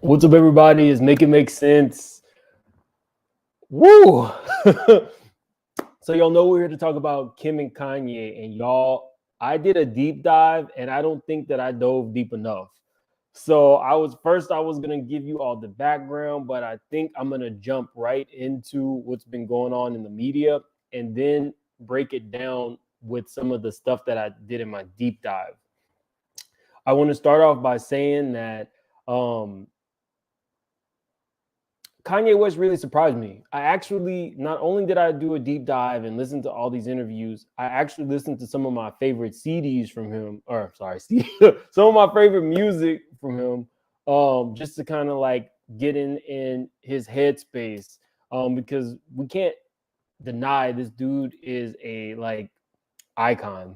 What's up, everybody? Is Make It Make Sense? Woo! So y'all know we're here to talk about Kim and Kanye, and y'all, I did a deep dive, and I don't think that I dove deep enough. So I was gonna give you all the background, but I think I'm gonna jump right into what's been going on in the media, and then break it down with some of the stuff that I did in my deep dive. I want to start off by saying that Kanye West really surprised me. I actually, not only did I do a deep dive and listen to all these interviews, I actually listened to some of my favorite CDs from him, or sorry, some of my favorite music from him, just to kind of like get in his headspace, because we can't deny this dude is a like icon.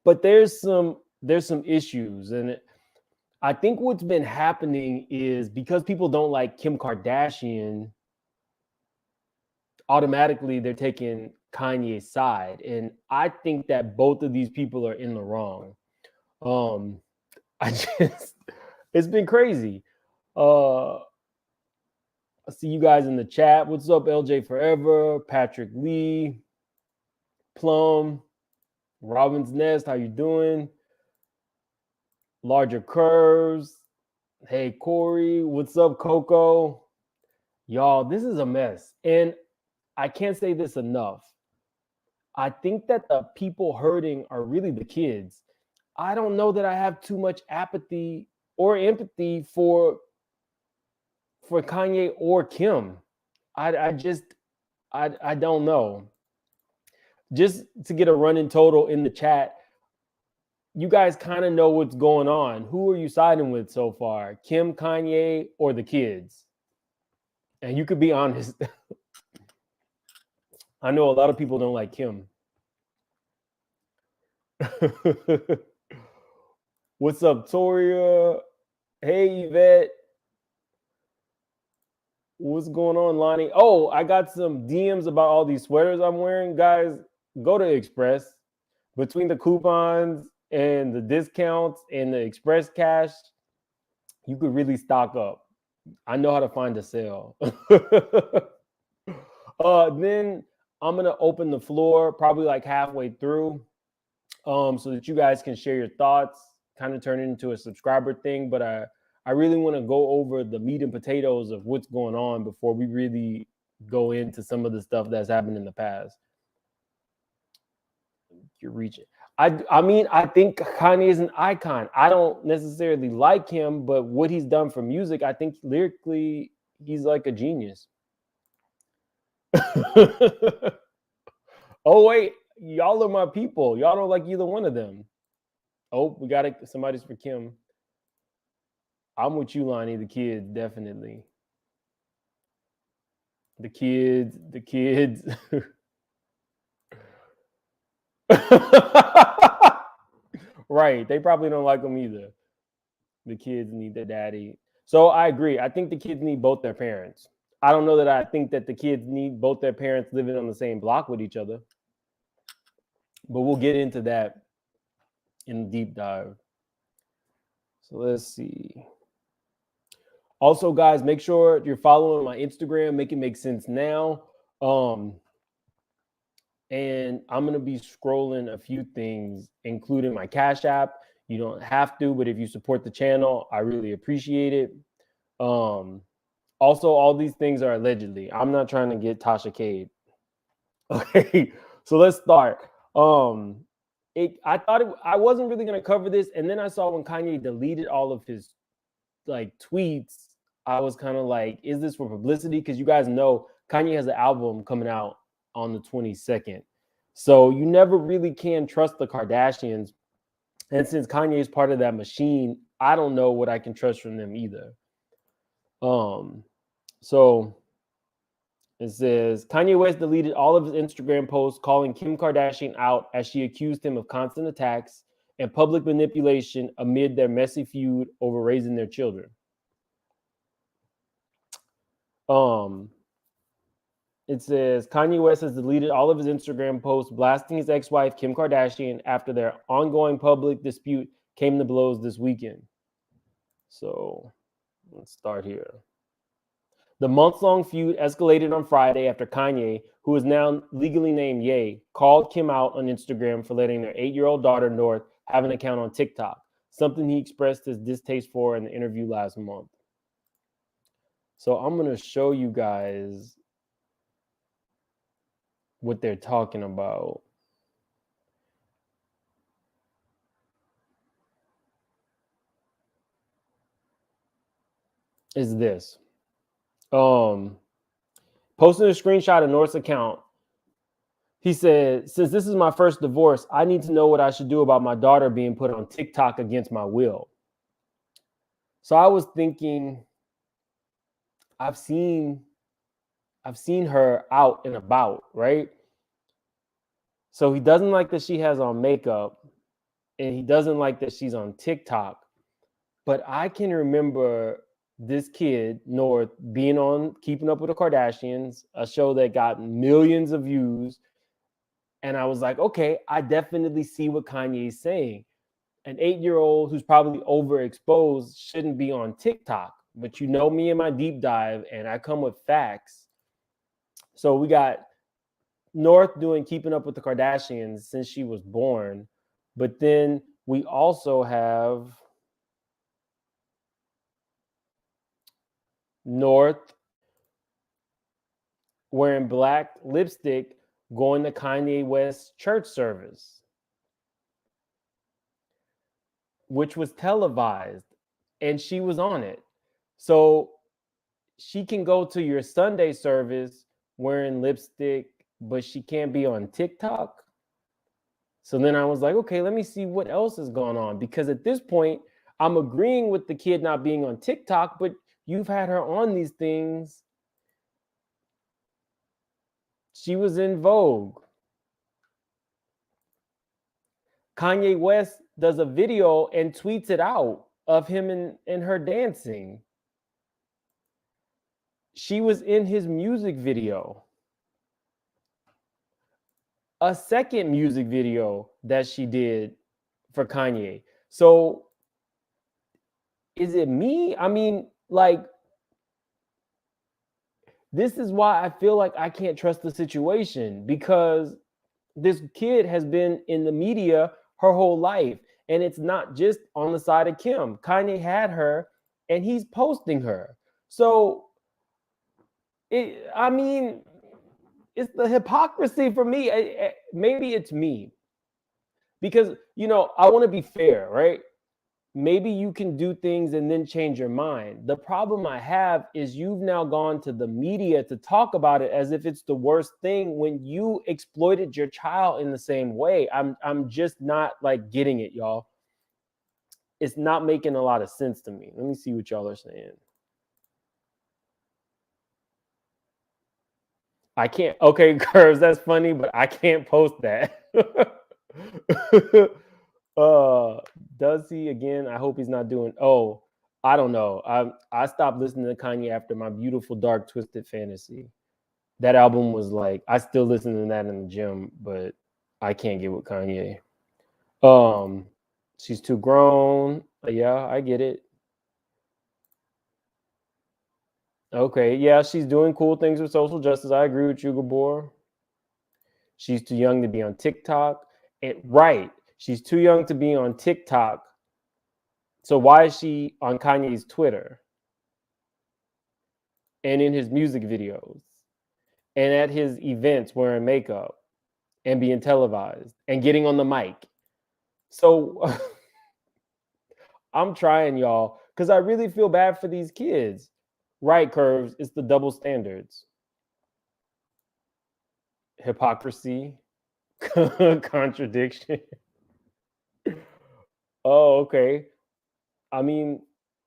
But there's some issues, and I think what's been happening is because people don't like Kim Kardashian, automatically they're taking Kanye's side. And I think that both of these people are in the wrong. It's been crazy. I see you guys in the chat. What's up, LJ Forever, Patrick Lee, Plum, Robin's Nest, how you doing? Larger Curves. Hey, Corey. What's up, Coco? Y'all, this is a mess. And I can't say this enough. I think that the people hurting are really the kids. I don't know that I have too much apathy or empathy for Kanye or Kim. I don't know. Just to get a running total in the chat, you guys kind of know what's going on. Who are you siding with so far? Kim, Kanye, or the kids? And you could be honest. I know a lot of people don't like Kim. What's up, Toria? Hey, Yvette. What's going on, Lonnie? Oh, I got some DMs about all these sweaters I'm wearing. Guys, go to Express. Between the coupons and the discounts and the Express cash, you could really stock up. I know how to find a sale. Then I'm going to open the floor probably like halfway through, so that you guys can share your thoughts, kind of turn it into a subscriber thing. But I really want to go over the meat and potatoes of what's going on before we really go into some of the stuff that's happened in the past. You're reaching. I mean, I think Kanye is an icon. I don't necessarily like him, but what he's done for music, I think lyrically, he's like a genius. Oh, wait. Y'all are my people. Y'all don't like either one of them. Oh, we got it. Somebody's for Kim. I'm with you, Lonnie. The kids, definitely. The kids. Right. They probably don't like them either. The kids need their daddy. So I agree. I think the kids need both their parents. I don't know that I think that the kids need both their parents living on the same block with each other. But we'll get into that in the deep dive. So let's see. Also, guys, make sure you're following my Instagram, Make It Make Sense Now. And I'm going to be scrolling a few things, including my Cash App. You don't have to, but if you support the channel, I really appreciate it. Also, all these things are allegedly. I'm not trying to get Tasha Cade. Okay, so let's start. I thought I wasn't really going to cover this, and then I saw when Kanye deleted all of his like tweets, I was kind of like, is this for publicity? Because you guys know Kanye has an album coming out on the 22nd. So you never really can trust the Kardashians. And since Kanye is part of that machine, I don't know what I can trust from them either. So it says Kanye West deleted all of his Instagram posts calling Kim Kardashian out as she accused him of constant attacks and public manipulation amid their messy feud over raising their children. It says Kanye West has deleted all of his Instagram posts blasting his ex-wife Kim Kardashian after their ongoing public dispute came to blows this weekend. So Let's start here. The months-long feud escalated on Friday after Kanye, who is now legally named Ye, called Kim out on Instagram for letting their 8-year-old daughter, North, have an account on TikTok, something he expressed his distaste for in the interview last month. So I'm going to show you guys what they're talking about. Is this. Posting a screenshot of North's account. He said, since this is my first divorce, I need to know what I should do about my daughter being put on TikTok against my will. So I was thinking, I've seen her out and about, right? So he doesn't like that she has on makeup, and he doesn't like that she's on TikTok. But I can remember this kid, North, being on Keeping Up with the Kardashians, a show that got millions of views. And I was like, okay, I definitely see what Kanye's saying. An 8-year-old who's probably overexposed shouldn't be on TikTok. But you know me and my deep dive, and I come with facts. So we got North doing Keeping Up with the Kardashians since she was born. But then we also have North wearing black lipstick going to Kanye West's church service, which was televised, and she was on it. So she can go to your Sunday service wearing lipstick, but she can't be on TikTok. So then I was like, okay, let me see what else is going on. Because at this point, I'm agreeing with the kid not being on TikTok, but you've had her on these things. She was in Vogue. Kanye West does a video and tweets it out of him and her dancing. She was in his music video. A second music video that she did for Kanye. So is it me? I mean, like, this is why I feel like I can't trust the situation, because this kid has been in the media her whole life. And it's not just on the side of Kim. Kanye had her and he's posting her. So, I mean, it's the hypocrisy for me. Maybe it's me. Because, you know, I want to be fair, right? Maybe you can do things and then change your mind. The problem I have is you've now gone to the media to talk about it as if it's the worst thing when you exploited your child in the same way. I'm just not like getting it, y'all. It's not making a lot of sense to me. Let me see what y'all are saying. I can't. Okay, Curves, that's funny, but I can't post that. Does he again? I hope he's not doing. Oh, I don't know. I stopped listening to Kanye after My Beautiful Dark Twisted Fantasy. That album was like, I still listen to that in the gym, but I can't get with Kanye. She's too grown. Yeah, I get it. Okay, yeah, she's doing cool things with social justice. I agree with you, Gabor. She's too young to be on TikTok. And right, she's too young to be on TikTok. So why is she on Kanye's Twitter and in his music videos and at his events wearing makeup and being televised and getting on the mic? So I'm trying, y'all, because I really feel bad for these kids. Right, Curves, it's the double standards. Hypocrisy, contradiction. Oh, okay. I mean,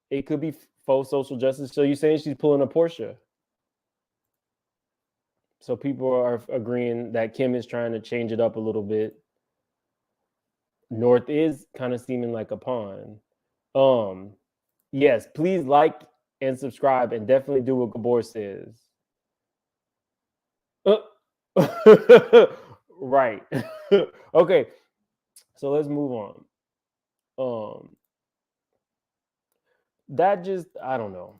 it could be faux social justice. So you're saying she's pulling a Portia? So people are agreeing that Kim is trying to change it up a little bit. North is kind of seeming like a pawn. Yes, please like and subscribe, and definitely do what Gabor says. Right. Okay. So let's move on. that just, I don't know.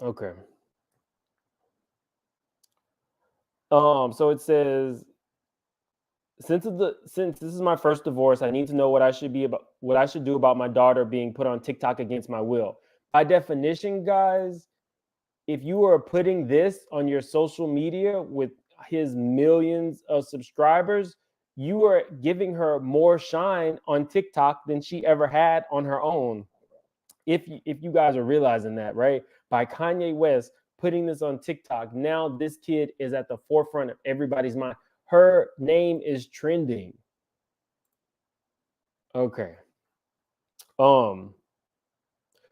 Okay. So it says, since this is my first divorce, I need to know what I should do about my daughter being put on TikTok against my will. By definition, guys, if you are putting this on your social media with his millions of subscribers, you are giving her more shine on TikTok than she ever had on her own. If you guys are realizing that, right? By Kanye West putting this on TikTok, now this kid is at the forefront of everybody's mind. Her name is trending. Okay. Um,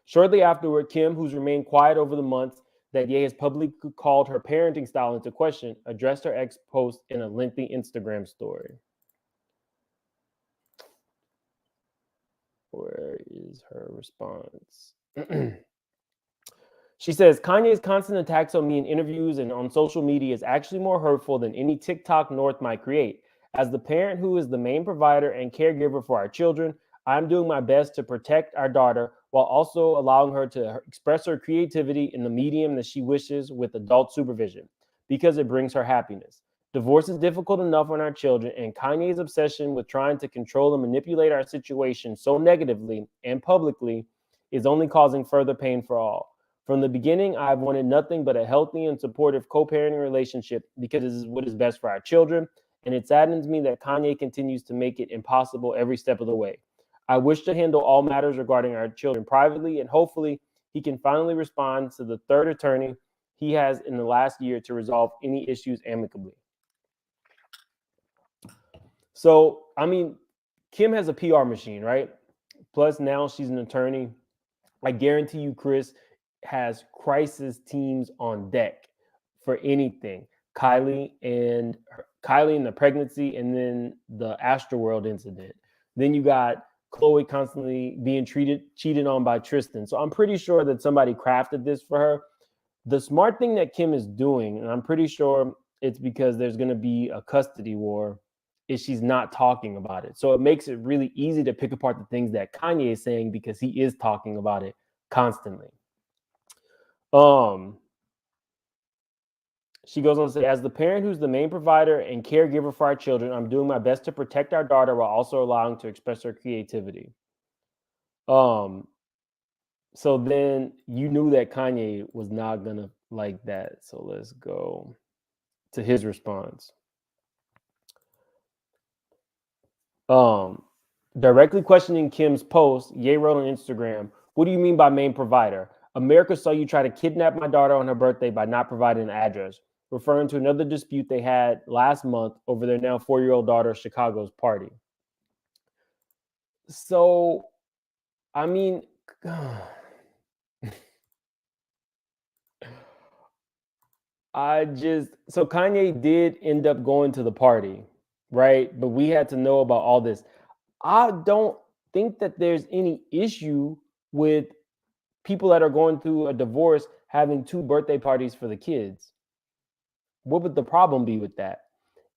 Shortly afterward, Kim, who's remained quiet over the months that Ye has publicly called her parenting style into question, addressed her ex post in a lengthy Instagram story. Where is her response? She says, Kanye's constant attacks on me in interviews and on social media is actually more hurtful than any TikTok North might create. As the parent who is the main provider and caregiver for our children, I'm doing my best to protect our daughter while also allowing her to express her creativity in the medium that she wishes with adult supervision because it brings her happiness. Divorce is difficult enough on our children, and Kanye's obsession with trying to control and manipulate our situation so negatively and publicly is only causing further pain for all. From the beginning, I've wanted nothing but a healthy and supportive co parenting relationship because this is what is best for our children. And it saddens me that Kanye continues to make it impossible every step of the way. I wish to handle all matters regarding our children privately, and hopefully, he can finally respond to the third attorney he has in the last year to resolve any issues amicably. So, I mean, Kim has a PR machine, right? Plus, now she's an attorney. I guarantee you, Chris has crisis teams on deck for anything. Kylie and the pregnancy, and then the Astroworld incident. Then you got Chloe constantly being cheated on by Tristan. So I'm pretty sure that somebody crafted this for her. The smart thing that Kim is doing, and I'm pretty sure it's because there's going to be a custody war, is she's not talking about it. So it makes it really easy to pick apart the things that Kanye is saying because he is talking about it constantly. Um, she goes on to say, as the parent who's the main provider and caregiver for our children, I'm doing my best to protect our daughter while also allowing to express her creativity. Um, so then you knew that Kanye was not gonna like that. So let's go to his response. Um, Directly questioning Kim's post, Ye wrote on Instagram, "What do you mean by main provider? America saw you try to kidnap my daughter on her birthday by not providing an address," referring to another dispute they had last month over their now 4-year-old daughter Chicago's party. So, I mean, so Kanye did end up going to the party, right? But we had to know about all this. I don't think that there's any issue with people that are going through a divorce having 2 birthday parties for the kids. What would the problem be with that?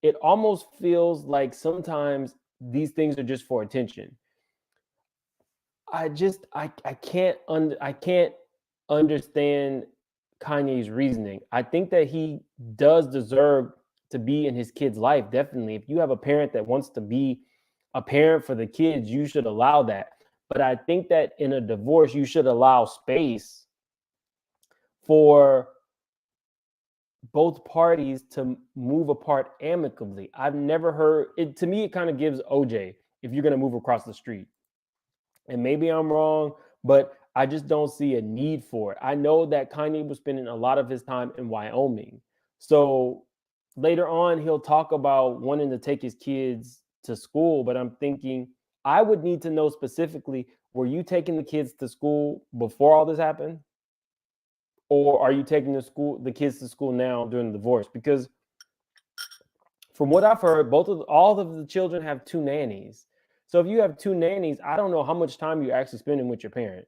It almost feels like sometimes these things are just for attention. I can't understand Kanye's reasoning. I think that he does deserve to be in his kid's life. Definitely. If you have a parent that wants to be a parent for the kids, you should allow that. But I think that in a divorce, you should allow space for both parties to move apart amicably. I've never heard it. To me, it kind of gives OJ if you're going to move across the street. And maybe I'm wrong, but I just don't see a need for it. I know that Kanye was spending a lot of his time in Wyoming. So later on, he'll talk about wanting to take his kids to school, but I'm thinking I would need to know specifically, were you taking the kids to school before all this happened? Or are you taking the kids to school now during the divorce? Because from what I've heard, all of the children have 2 nannies. So if you have 2 nannies, I don't know how much time you're actually spending with your parent.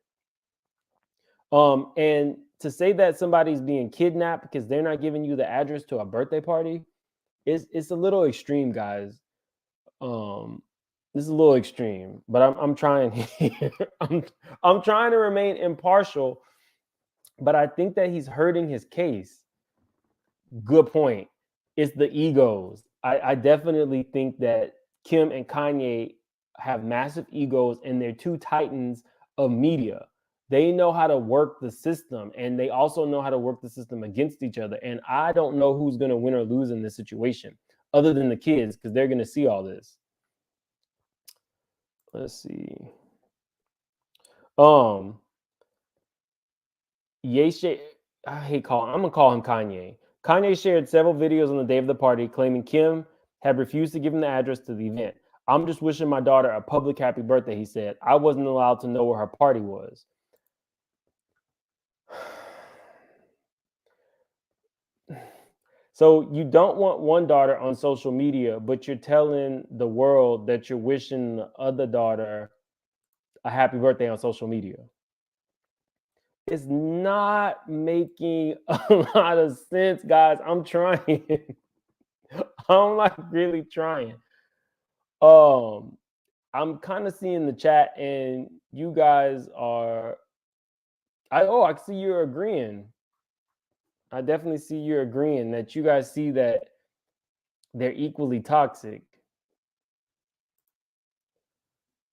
And to say that somebody's being kidnapped because they're not giving you the address to a birthday party is it's a little extreme, guys. Um, This is a little extreme, but I'm trying here. I'm trying to remain impartial, but I think that he's hurting his case. Good point. It's the egos. I definitely think that Kim and Kanye have massive egos, and they're two titans of media. They know how to work the system, and they also know how to work the system against each other. And I don't know who's going to win or lose in this situation, other than the kids, because they're going to see all this. Let's see. Um, Ye I hate calling. I'm gonna call him Kanye. Kanye shared several videos on the day of the party claiming Kim had refused to give him the address to the event. I'm just wishing my daughter a public happy birthday, he said. I wasn't allowed to know where her party was. So you don't want one daughter on social media, but you're telling the world that you're wishing the other daughter a happy birthday on social media. It's not making a lot of sense, guys. I'm trying. I'm like really trying. Um, I'm kind of seeing the chat, and you guys are. I see you're agreeing. I definitely see you're agreeing that you guys see that they're equally toxic.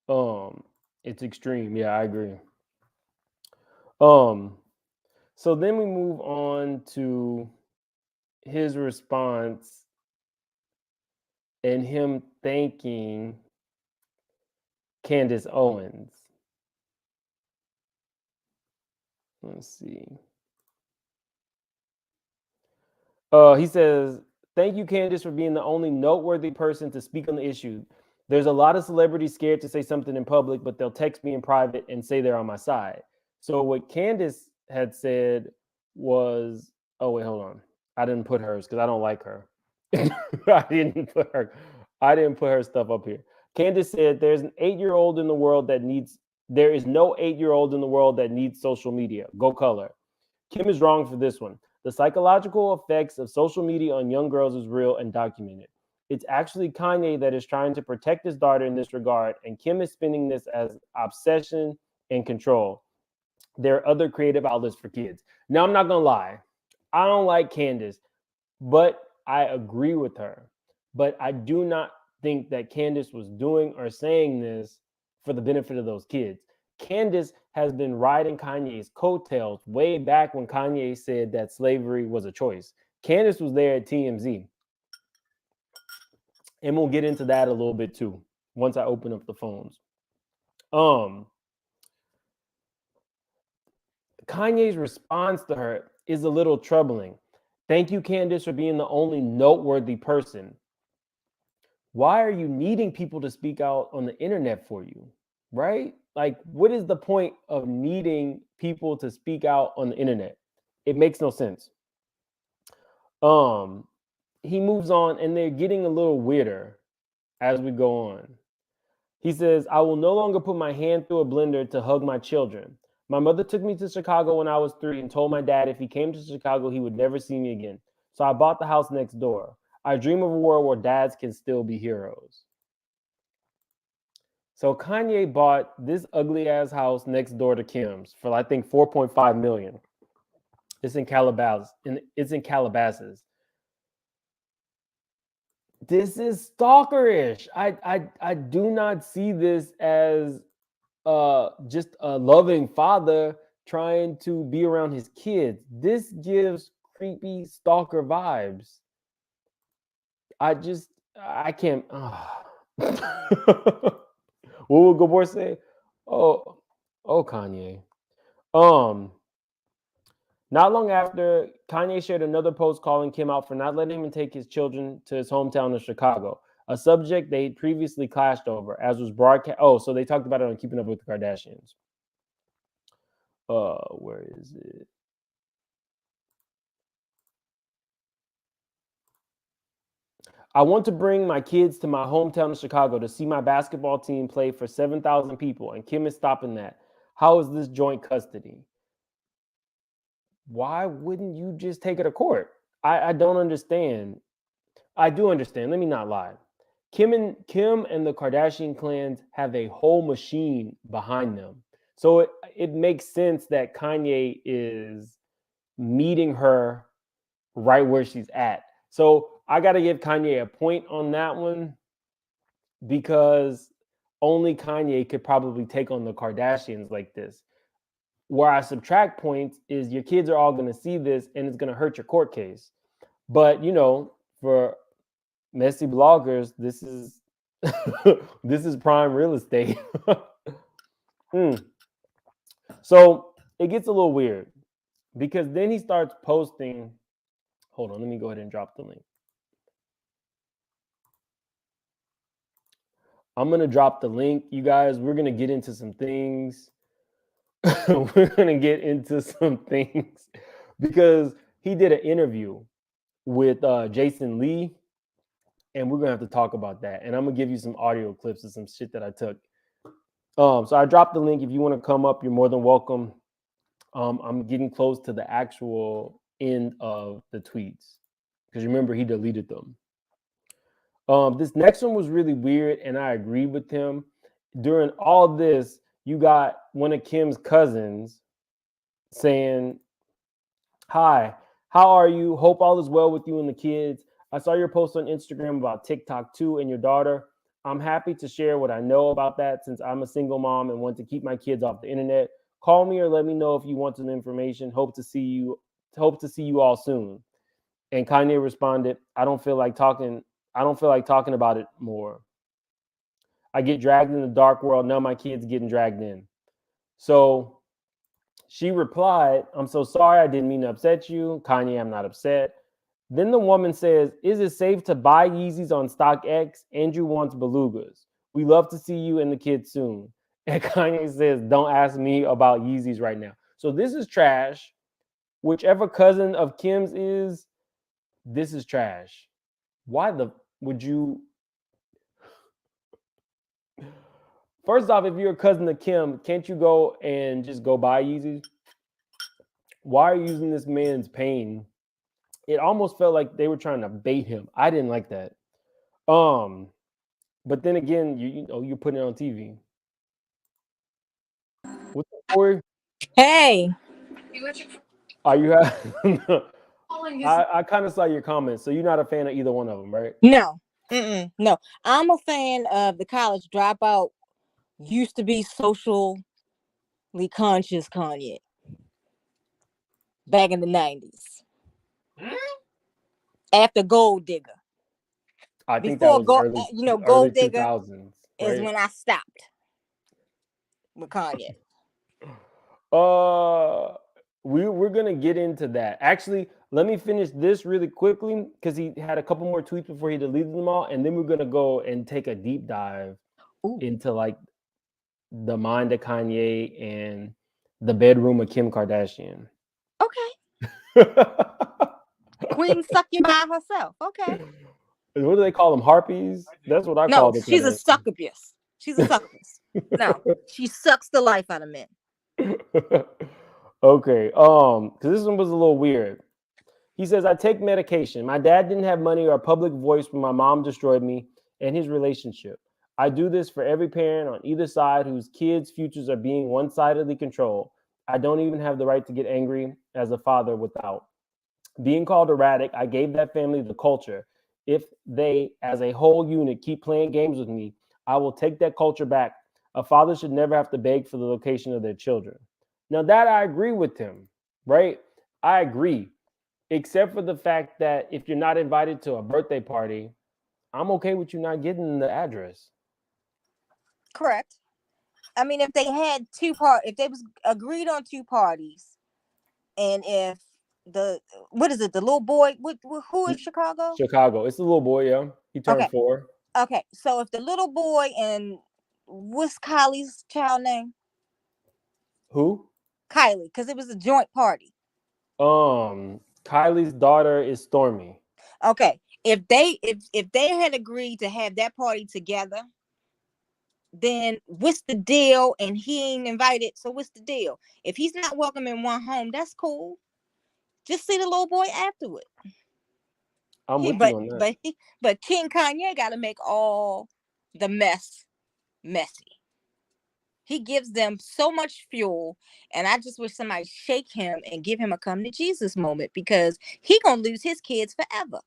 Um, it's extreme. Yeah, I agree. Um, so then we move on to his response and him thanking Candace Owens. Let's see. He says, "Thank you, Candace, for being the only noteworthy person to speak on the issue. There's a lot of celebrities scared to say something in public, but they'll text me in private and say they're on my side." So what Candace had said was, "Oh wait, hold on. I didn't put hers because I don't like her. I didn't put her. I didn't put her stuff up here." Candace said, "There's an 8-year-old in the world that needs. There is no 8-year-old in the world that needs social media. Go color." Kim is wrong for this one. The psychological effects of social media on young girls is real and documented. It's actually Kanye that is trying to protect his daughter in this regard, and Kim is spinning this as obsession and control. There are other creative outlets for kids. Now, I'm not going to lie. I don't like Candace, but I agree with her. But I do not think that Candace was doing or saying this for the benefit of those kids. Candace has been riding Kanye's coattails way back when Kanye said that slavery was a choice. Candace was there at TMZ. And we'll get into that a little bit too once I open up the phones. Kanye's response to her is a little troubling. "Thank you, Candace, for being the only noteworthy person. Why are you needing people to speak out on the internet for you?" Right? Like, what is the point of needing people to speak out on the internet? It makes no sense. Um, he moves on, and they're getting a little weirder as we go on. He says, "I will no longer put my hand through a blender to hug my children. My mother took me to Chicago when I was 3 and told my dad if he came to Chicago, he would never see me again. So I bought the house next door. I dream of a world where dads can still be heroes." So Kanye bought this ugly ass house next door to Kim's for I think 4.5 million. It's in Calabasas. It's in Calabasas. This is stalkerish. I do not see this as just a loving father trying to be around his kids. This gives creepy stalker vibes. I can't. What would Gabor say? Oh, oh, Kanye. Um, Not long after, Kanye shared another post calling Kim out for not letting him take his children to his hometown of Chicago, a subject they previously clashed over, as was broadcast. Oh, so they talked about it on Keeping Up with the Kardashians. Where is it? "I want to bring my kids to my hometown of Chicago to see my basketball team play for 7,000 people, and Kim is stopping that. How is this joint custody?" Why wouldn't you just take her to court? I don't understand. I do understand. Let me not lie. Kim and the Kardashian clans have a whole machine behind them. So it makes sense that Kanye is meeting her right where she's at. So I got to give Kanye a point on that one because only Kanye could probably take on the Kardashians like this. Where I subtract points is your kids are all going to see this and it's going to hurt your court case. But, for messy bloggers, this is this is prime real estate. So it gets a little weird because then he starts posting. Hold on, let me go ahead and drop the link. I'm going to drop the link, you guys. We're going to get into some things. We're going to get into some things because he did an interview with Jason Lee, and we're going to have to talk about that. And I'm going to give you some audio clips of some shit that I took. So I dropped the link. If you want to come up, you're more than welcome. I'm getting close to the actual end of the tweets because remember, he deleted them. This next one was really weird, and I agreed with him. During all this, you got one of Kim's cousins saying, "Hi, how are you? Hope all is well with you and the kids. I saw your post on Instagram about TikTok too and your daughter. I'm happy to share what I know about that since I'm a single mom and want to keep my kids off the internet. Call me or let me know if you want some information. Hope to see you all soon." And Kanye responded, I don't feel like talking about it more. I get dragged in the dark world. Now my kid's getting dragged in. So she replied, I'm so sorry. I didn't mean to upset you. Kanye, I'm not upset. Then the woman says, is it safe to buy Yeezys on StockX? Andrew wants belugas. We love to see you and the kids soon. And Kanye says, don't ask me about Yeezys right now. So this is trash. Whichever cousin of Kim's is, this is trash. Why would you? First off, if you're a cousin of Kim, can't you go and just go buy Yeezys? Why are you using this man's pain? It almost felt like they were trying to bait him. I didn't like that. But then again, you're putting it on TV. What's up, Corey? Hey. Are you? I kind of saw your comments. So you're not a fan of either one of them, right? No. No. I'm a fan of the college dropout, used to be socially conscious Kanye back in the 90s. After Gold Digger. I think that was Gold Digger 2000s, right? is when I stopped with Kanye. We're gonna get into that. Actually, let me finish this really quickly because he had a couple more tweets before he deleted them all, and then we're gonna go and take a deep dive into like the mind of Kanye and the bedroom of Kim Kardashian. Okay. Queen sucking by herself. Okay. What do they call them? Harpies? That's what I call them. She's a succubus. She's a succubus. No, she sucks the life out of men. Okay. Because this one was a little weird. He says, I take medication. My dad didn't have money or a public voice when my mom destroyed me and his relationship. I do this for every parent on either side whose kids' futures are being one-sidedly controlled. I don't even have the right to get angry as a father without. Being called erratic, I gave that family the culture. If they, as a whole unit, keep playing games with me, I will take that culture back. A father should never have to beg for the location of their children. Now that I agree with him, right? I agree. Except for the fact that if you're not invited to a birthday party, I'm okay with you not getting the address. Correct. I mean, if they had if they was agreed on two parties, and if the little boy, who is Chicago? Chicago. It's the little boy, yeah. He turned 4. Okay, so if the little boy and what's Kylie's child name? Who? Kylie, because it was a joint party. Kylie's daughter is Stormy. Okay, if they had agreed to have that party together, then what's the deal? And he ain't invited, so what's the deal? If he's not welcome in one home, that's cool. Just see the little boy afterward. I'm with you on that. But King Kanye got to make all the mess messy. He gives them so much fuel, and I just wish somebody shake him and give him a come to Jesus moment, because he gonna lose his kids forever.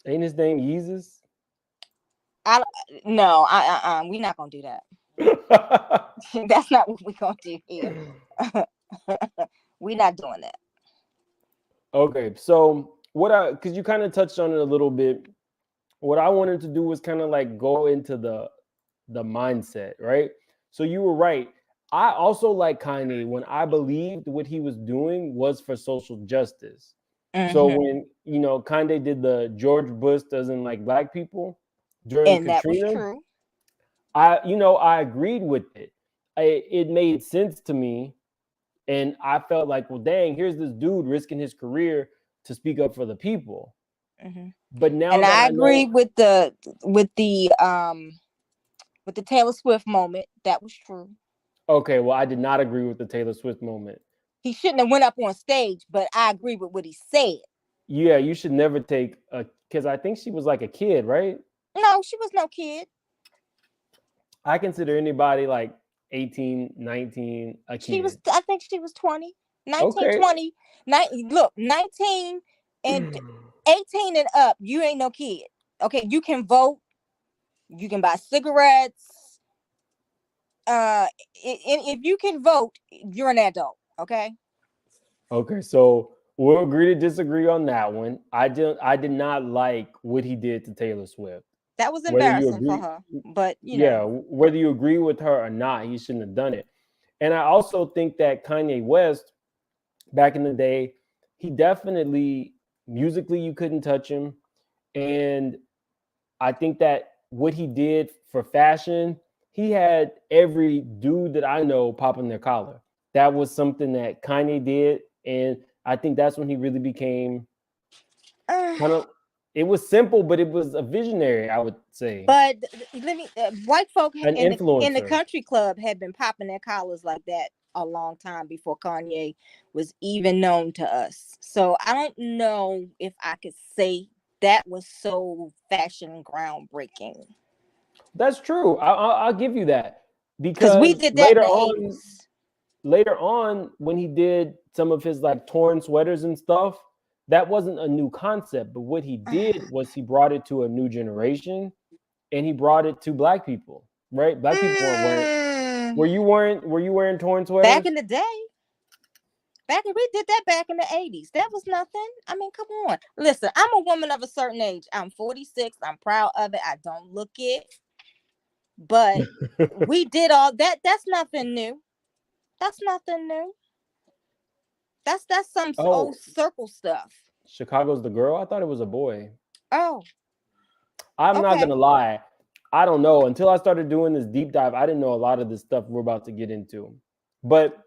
Ain't his name Yeezus? No, we're not gonna do that. That's not what we're gonna do here. We're not doing that. Okay, so because you kind of touched on it a little bit, what I wanted to do was kind of like go into the mindset, right? So you were right. I also like Kanye when I believed what he was doing was for social justice. So when Kanye did the George Bush doesn't like black people during And that was Katrina, true. I agreed with it. It made sense to me, and I felt like, well, dang, here's this dude risking his career to speak up for the people. But now, and I agree with the Taylor Swift moment. That was true. Okay, well, I did not agree with the Taylor Swift moment. He shouldn't have went up on stage, but I agree with what he said. Yeah, you should never take because I think she was like a kid, right? No, she was no kid. I consider anybody like 18, 19 a kid. I think she was 20. 19, okay. 20. Look, 19 and 18 and up, you ain't no kid. Okay, you can vote. You can buy cigarettes. If you can vote, you're an adult. Okay. Okay, so we'll agree to disagree on that one. I did not like what he did to Taylor Swift. That was embarrassing for her. But whether you agree with her or not, he shouldn't have done it. And I also think that Kanye West, back in the day, he definitely musically you couldn't touch him, and I think that what he did for fashion, he had every dude that I know popping their collar. That was something that Kanye did, and I think that's when he really became kind of. It was simple, but it was a visionary, I would say. But white folk in the country club had been popping their collars like that a long time before Kanye was even known to us. So I don't know if I could say that was so fashion groundbreaking. That's true. I'll give you that, because we did that later in the 80s. Later on, when he did some of his like torn sweaters and stuff, that wasn't a new concept. But what he did was he brought it to a new generation, and he brought it to black people. Right? Black people weren't wearing. Were you wearing torn sweaters back in the day? We did that back in the 80s. That was nothing. I mean, come on. Listen, I'm a woman of a certain age. I'm 46. I'm proud of it. I don't look it. But we did all that. That's nothing new. That's nothing new. That's some old circle stuff. Chicago's the girl? I thought it was a boy. Oh. I'm not going to lie. I don't know. Until I started doing this deep dive, I didn't know a lot of this stuff we're about to get into. But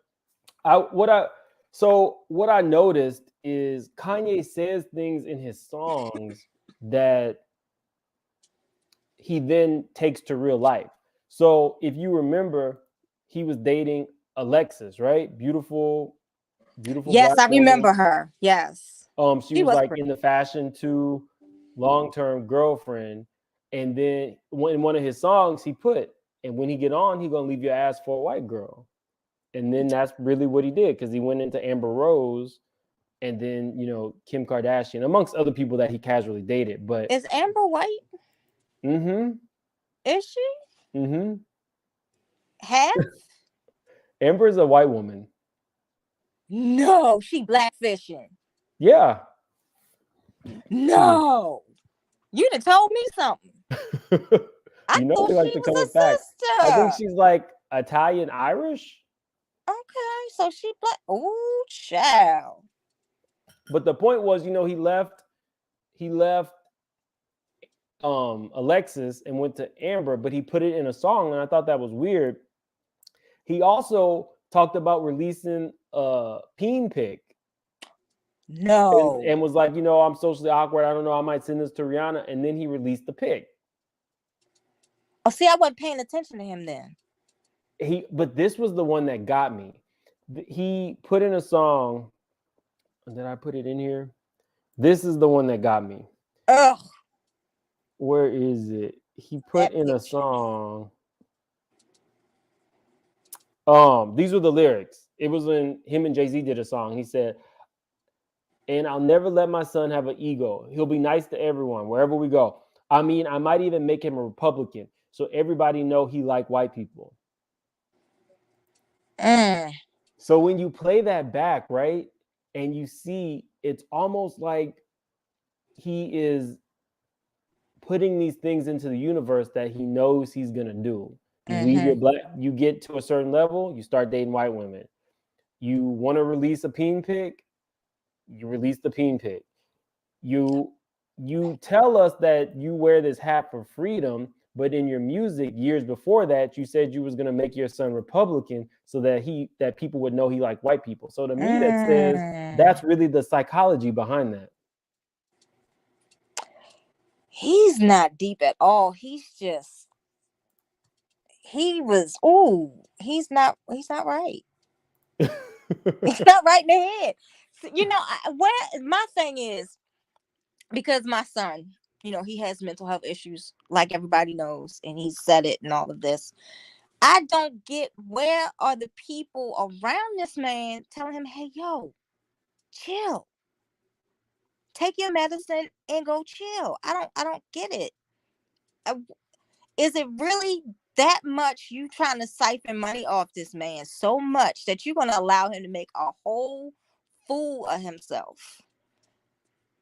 what I noticed is Kanye says things in his songs that he then takes to real life. So if you remember, he was dating Alexis, right? Beautiful. Yes, I remember her. Yes. She was like in the Fashion 2 long-term girlfriend. And then in one of his songs, he put, and when he get on, he gonna leave your ass for a white girl. And then that's really what he did, because he went into Amber Rose, and then Kim Kardashian, amongst other people that he casually dated. But is Amber white? Is she? Half? Amber is a white woman. No, she blackfishing. Yeah. No. You done told me something. I thought like she to was a back. sister. I think she's like Italian Irish. Okay, so she black. Oh, child. But the point was, he left Alexis and went to Amber, but he put it in a song, and I thought that was weird. He also talked about releasing a peen pic. No. And was like, I'm socially awkward. I don't know. I might send this to Rihanna. And then he released the pic. Oh, see, I wasn't paying attention to him then. But this was the one that got me. He put in a song. Did I put it in here? This is the one that got me. Ugh, Where is it? He put that in a picture. song. These were the lyrics. It was when him and Jay-Z did a song. He said, "And I'll never let my son have an ego. He'll be nice to everyone wherever we go. I mean, I might even make him a Republican so everybody know he like white people." Mm, So when you play that back, right, and you see, it's almost like he is putting these things into the universe that he knows he's gonna do. You leave your mm-hmm. black, you get to a certain level, you start dating white women. You want to release a peen pic, you release the peen pic. You you tell us that you wear this hat for freedom, but in your music years before that, you said you was gonna make your son Republican so that people would know he liked white people. So to me, that says Mm. that's really the psychology behind that. He's not deep at all. He's just he was. Ooh, he's not right. He's not right in the head. So, where my thing is, because my son, he has mental health issues, like everybody knows, and he said it and all of this. I don't get, where are the people around this man telling him, hey, yo, chill, take your medicine and go chill. I don't get it. Uh, Is it really that much you trying to siphon money off this man so much that you're going to allow him to make a whole fool of himself?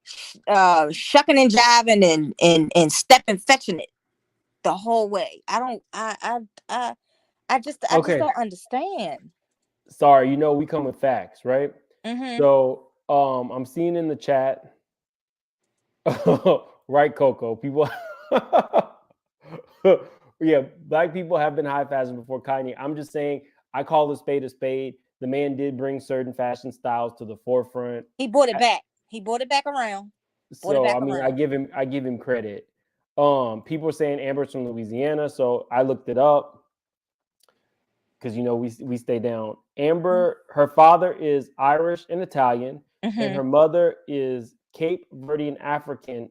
Shucking and jiving and stepping, fetching it the whole way. I just Okay, don't understand. sorry, we come with facts, right? Mm-hmm. So I'm seeing in the chat, right, Coco, people yeah, black people have been high fashion before Kanye. I'm just saying, I call a spade a spade. The man did bring certain fashion styles to the forefront. He brought it back. He brought it back around. Brought it So back I mean, I around. give him credit. People are saying Amber's from Louisiana, so I looked it up because we stay down. Amber, her father is Irish and Italian, and Mm-hmm. her mother is Cape Verdean African,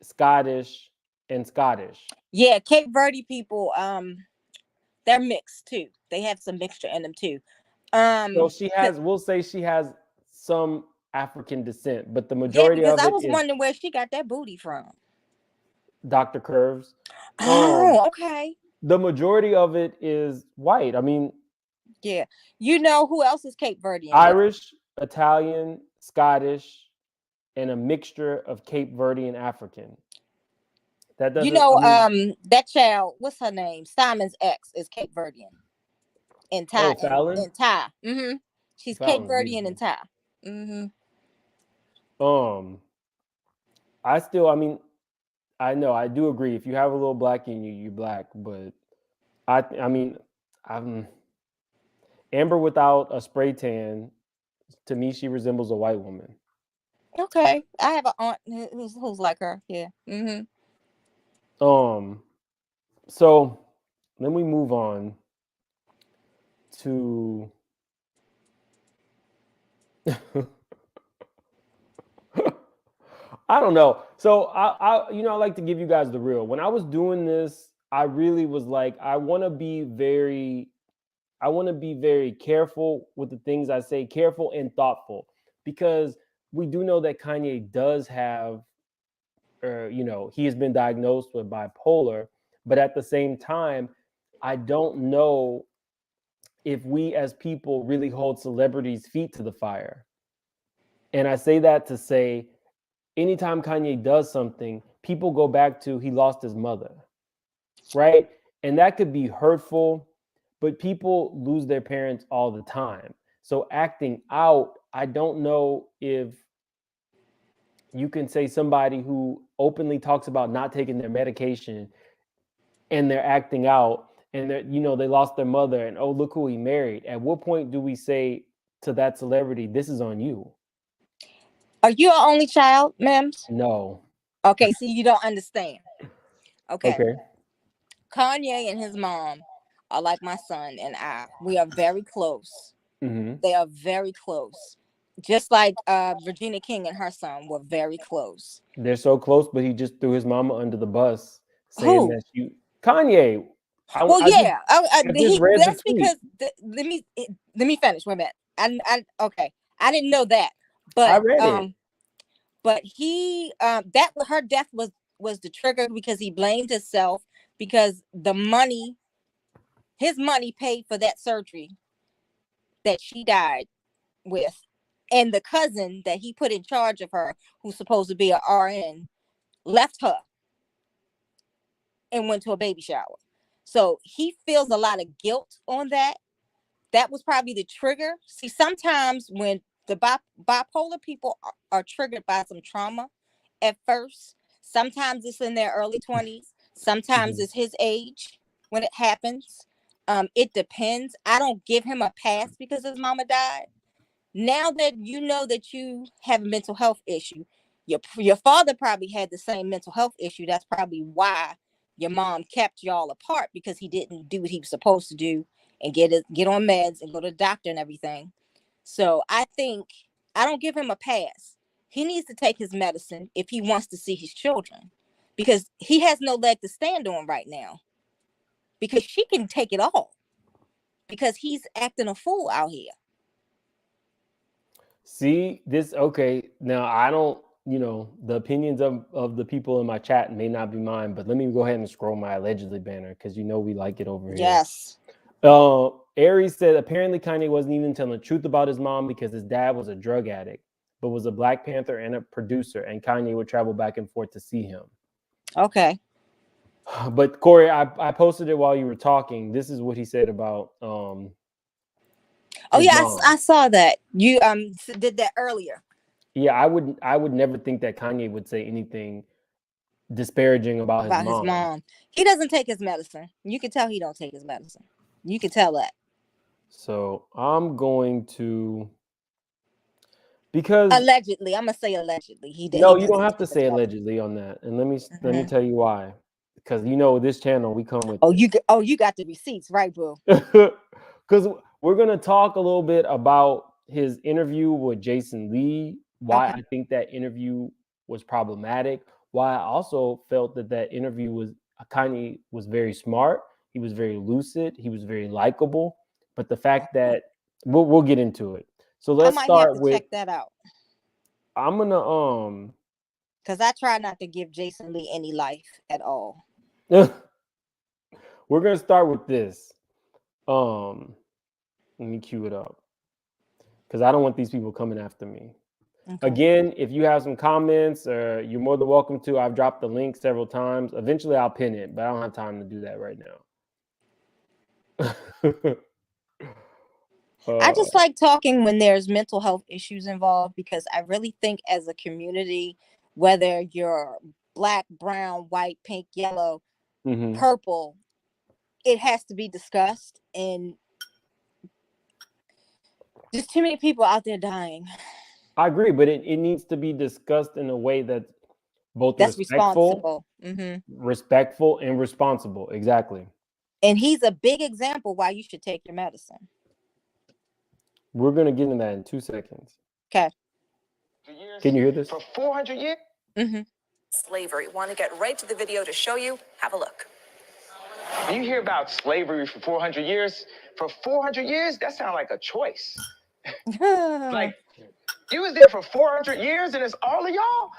Scottish, and Scottish. Yeah, Cape Verde people, they're mixed too. They have some mixture in them too. So Um, we'll say she has some African descent, but the yeah, majority because of I it was is wondering where she got that booty from. Dr. Curves. Um, Oh, okay. the majority of it is white. I mean, Yeah. You know who else is Cape Verdean though? Irish, Italian, Scottish, and a mixture of Cape Verde and African. That doesn't, I mean, That child, what's her name? Simon's ex is Cape Verdean and Thai oh, Fallon? and Thai. Mm-hmm. She's Cape Fallon's Verdean and beautiful. Thai. Mm-hmm. Um, I mean, I know, I do agree. If you have a little black in you, you're black. But I mean, I'm Amber without a spray tan. To me, she resembles a white woman. Okay. I have an aunt who's like her. Yeah. Mm-hmm. Um, so then we move on to I don't know. So I like to give you guys the real. When I was doing this, I really was like, I want to be very careful with the things I say, careful and thoughtful, because we do know that Kanye does have, he has been diagnosed with bipolar, but at the same time, I don't know if we as people really hold celebrities' feet to the fire. And I say that to say, anytime Kanye does something, people go back to he lost his mother, right? And that could be hurtful, but people lose their parents all the time. So acting out, I don't know if you can say somebody who openly talks about not taking their medication and they're acting out and they lost their mother and oh, look who he married. At what point do we say to that celebrity, this is on you? Are you an only child, Mims? No. Okay, see, you don't understand. Okay. Okay. Kanye and his mom are like my son and I. We are very close. Mm-hmm. They are very close. Just like Regina King and her son were very close. They're so close, but he just threw his mama under the bus, saying Who? that Kanye. Well, yeah, I just read the that's tweet. because let me finish. Wait a minute. Okay, I didn't know that, I but read it. but he that her death was the trigger because he blamed himself because his money paid for that surgery that she died with, and the cousin that he put in charge of her, who's supposed to be a RN, left her and went to a baby shower. So he feels a lot of guilt on that. That was probably the trigger. See, sometimes when the bipolar people are triggered by some trauma at first, sometimes it's in their early 20s, sometimes it's his age when it happens. It depends. I don't give him a pass because his mama died. Now that you know that you have a mental health issue, your father probably had the same mental health issue. That's probably why your mom kept y'all apart, because he didn't do what he was supposed to do and get on meds and go to the doctor and everything. So I think I don't give him a pass. He needs to take his medicine if he wants to see his children, because he has no leg to stand on right now, because she can take it all because he's acting a fool out here. See this? Okay, now I don't. The opinions of the people in my chat may not be mine, but let me go ahead and scroll my allegedly banner because we like it over here. Yes. Aries said apparently Kanye wasn't even telling the truth about his mom because his dad was a drug addict, but was a Black Panther and a producer, and Kanye would travel back and forth to see him. Okay. But Corey, I posted it while you were talking. This is what he said about oh yeah, I saw that. You did that earlier. Yeah, I would never think that Kanye would say anything disparaging about his mom. He doesn't take his medicine. You can tell he don't take his medicine. You can tell that. So I'm going to, because allegedly, I'm gonna say allegedly. No, you don't have to say allegedly on that. And let me tell you why. Because this channel we come with. You got the receipts, right, bro? Because we're gonna talk a little bit about his interview with Jason Lee. Why I think that interview was problematic. Why I also felt that interview was Kanye was very smart. He was very lucid. He was very likable. But the fact that we'll get into it. So let's start with. Check that out. I'm gonna because I try not to give Jason Lee any life at all. We're gonna start with this. Let me cue it up because I don't want these people coming after me. Okay. Again, if you have some comments, you're more than welcome to. I've dropped the link several times. Eventually, I'll pin it, but I don't have time to do that right now. I just like talking when there's mental health issues involved, because I really think as a community, whether you're Black, brown, white, pink, yellow, purple, it has to be discussed. And there's too many people out there dying. I agree, but it needs to be discussed in a way that's both respectful, respectful and responsible. Exactly. And he's a big example why you should take your medicine. We're going to get into that in 2 seconds. Okay. Can you hear this? For 400 years? Slavery. Want to get right to the video to show you? Have a look. When you hear about slavery for 400 years, that sounds like a choice. Like, you was there for 400 years and it's all of y'all?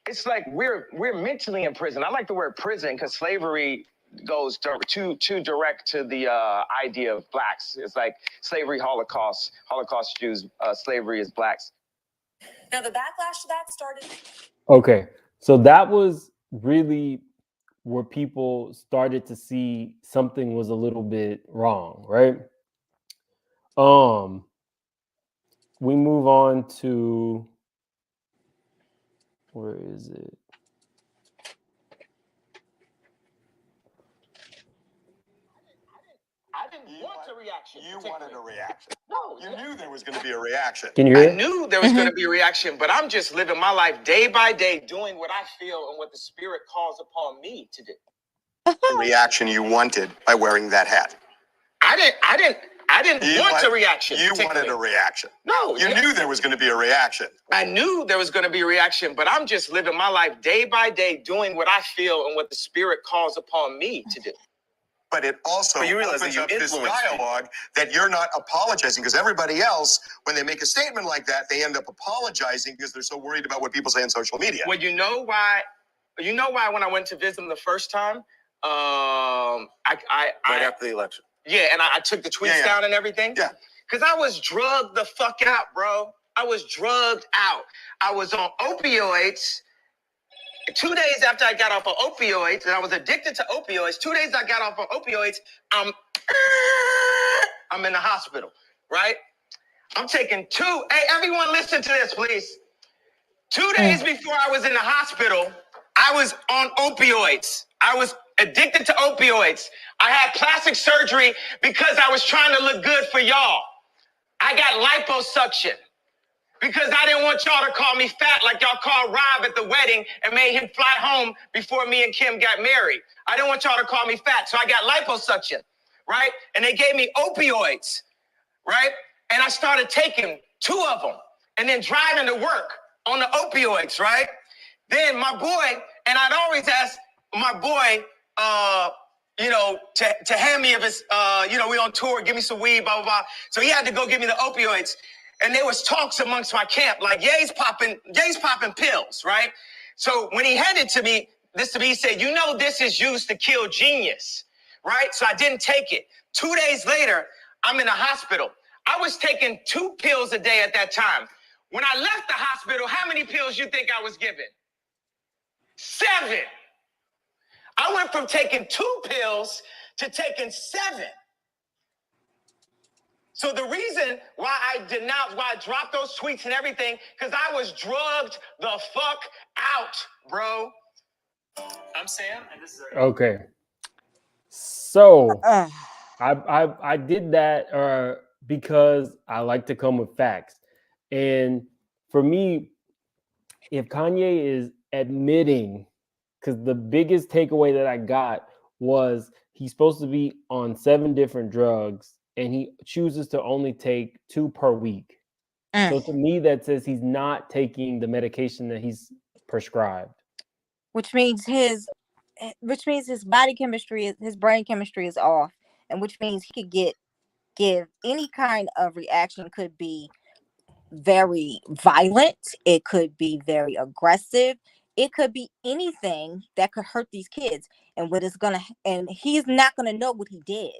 It's like we're mentally in prison. I like the word prison because slavery goes too direct to the idea of Blacks. It's like slavery, Holocaust Jews, slavery is Blacks. Now the backlash to that started. Okay, so that was really where people started to see something was a little bit wrong, right? We move on to, where is it? I didn't want a reaction. You wanted a reaction. No. You knew there was going to be a reaction. Can you hear it? I knew there was going to be a reaction, but I'm just living my life day by day, doing what I feel and what the Spirit calls upon me to do. The reaction you wanted by wearing that hat. I I didn't want a reaction. You wanted a reaction. No. You knew there was going to be a reaction. I knew there was going to be a reaction, but I'm just living my life day by day, doing what I feel and what the spirit calls upon me to do. But it also But you realize opens that you up this influence dialogue that you're not apologizing, because everybody else, when they make a statement like that, they end up apologizing because they're so worried about what people say on social media. Well, you know why? You know why when I went to visit him the first time, right after the election. Yeah, and I took the tweets down and everything. Yeah. Because I was drugged the fuck out, bro. I was drugged out. I was on opioids. 2 days after I got off of opioids, and I was addicted to opioids, 2 days I got off of opioids, I'm in the hospital, right? I'm taking hey, everyone listen to this, please. 2 days before I was in the hospital, I was on opioids. I was addicted to opioids. I had plastic surgery because I was trying to look good for y'all. I got liposuction because I didn't want y'all to call me fat like y'all called Rob at the wedding and made him fly home before me and Kim got married. I didn't want y'all to call me fat, so I got liposuction, right? And they gave me opioids, right? And I started taking 2 of them and then driving to work on the opioids, right? Then my boy, and I'd always ask my boy, to hand me of his, we on tour, give me some weed, blah, blah, blah. So he had to go give me the opioids. And there was talks amongst my camp, like Ye's popping pills, right? So when he handed this to me, he said, this is used to kill genius, right? So I didn't take it. 2 days later, I'm in the hospital. I was taking 2 pills a day at that time. When I left the hospital, how many pills you think I was given? 7. I went from taking 2 pills to taking 7. So the reason why I dropped those tweets and everything, because I was drugged the fuck out, bro. I'm Sam, and this is Okay. So I did that because I like to come with facts. And for me, if Kanye is admitting, because the biggest takeaway that I got was he's supposed to be on 7 different drugs and he chooses to only take 2 per week. So to me, that says he's not taking the medication that he's prescribed. Which means his body chemistry, his brain chemistry is off. And which means he could give any kind of reaction. Could be very violent. It could be very aggressive. It could be anything that could hurt these kids. And he's not gonna know what he did.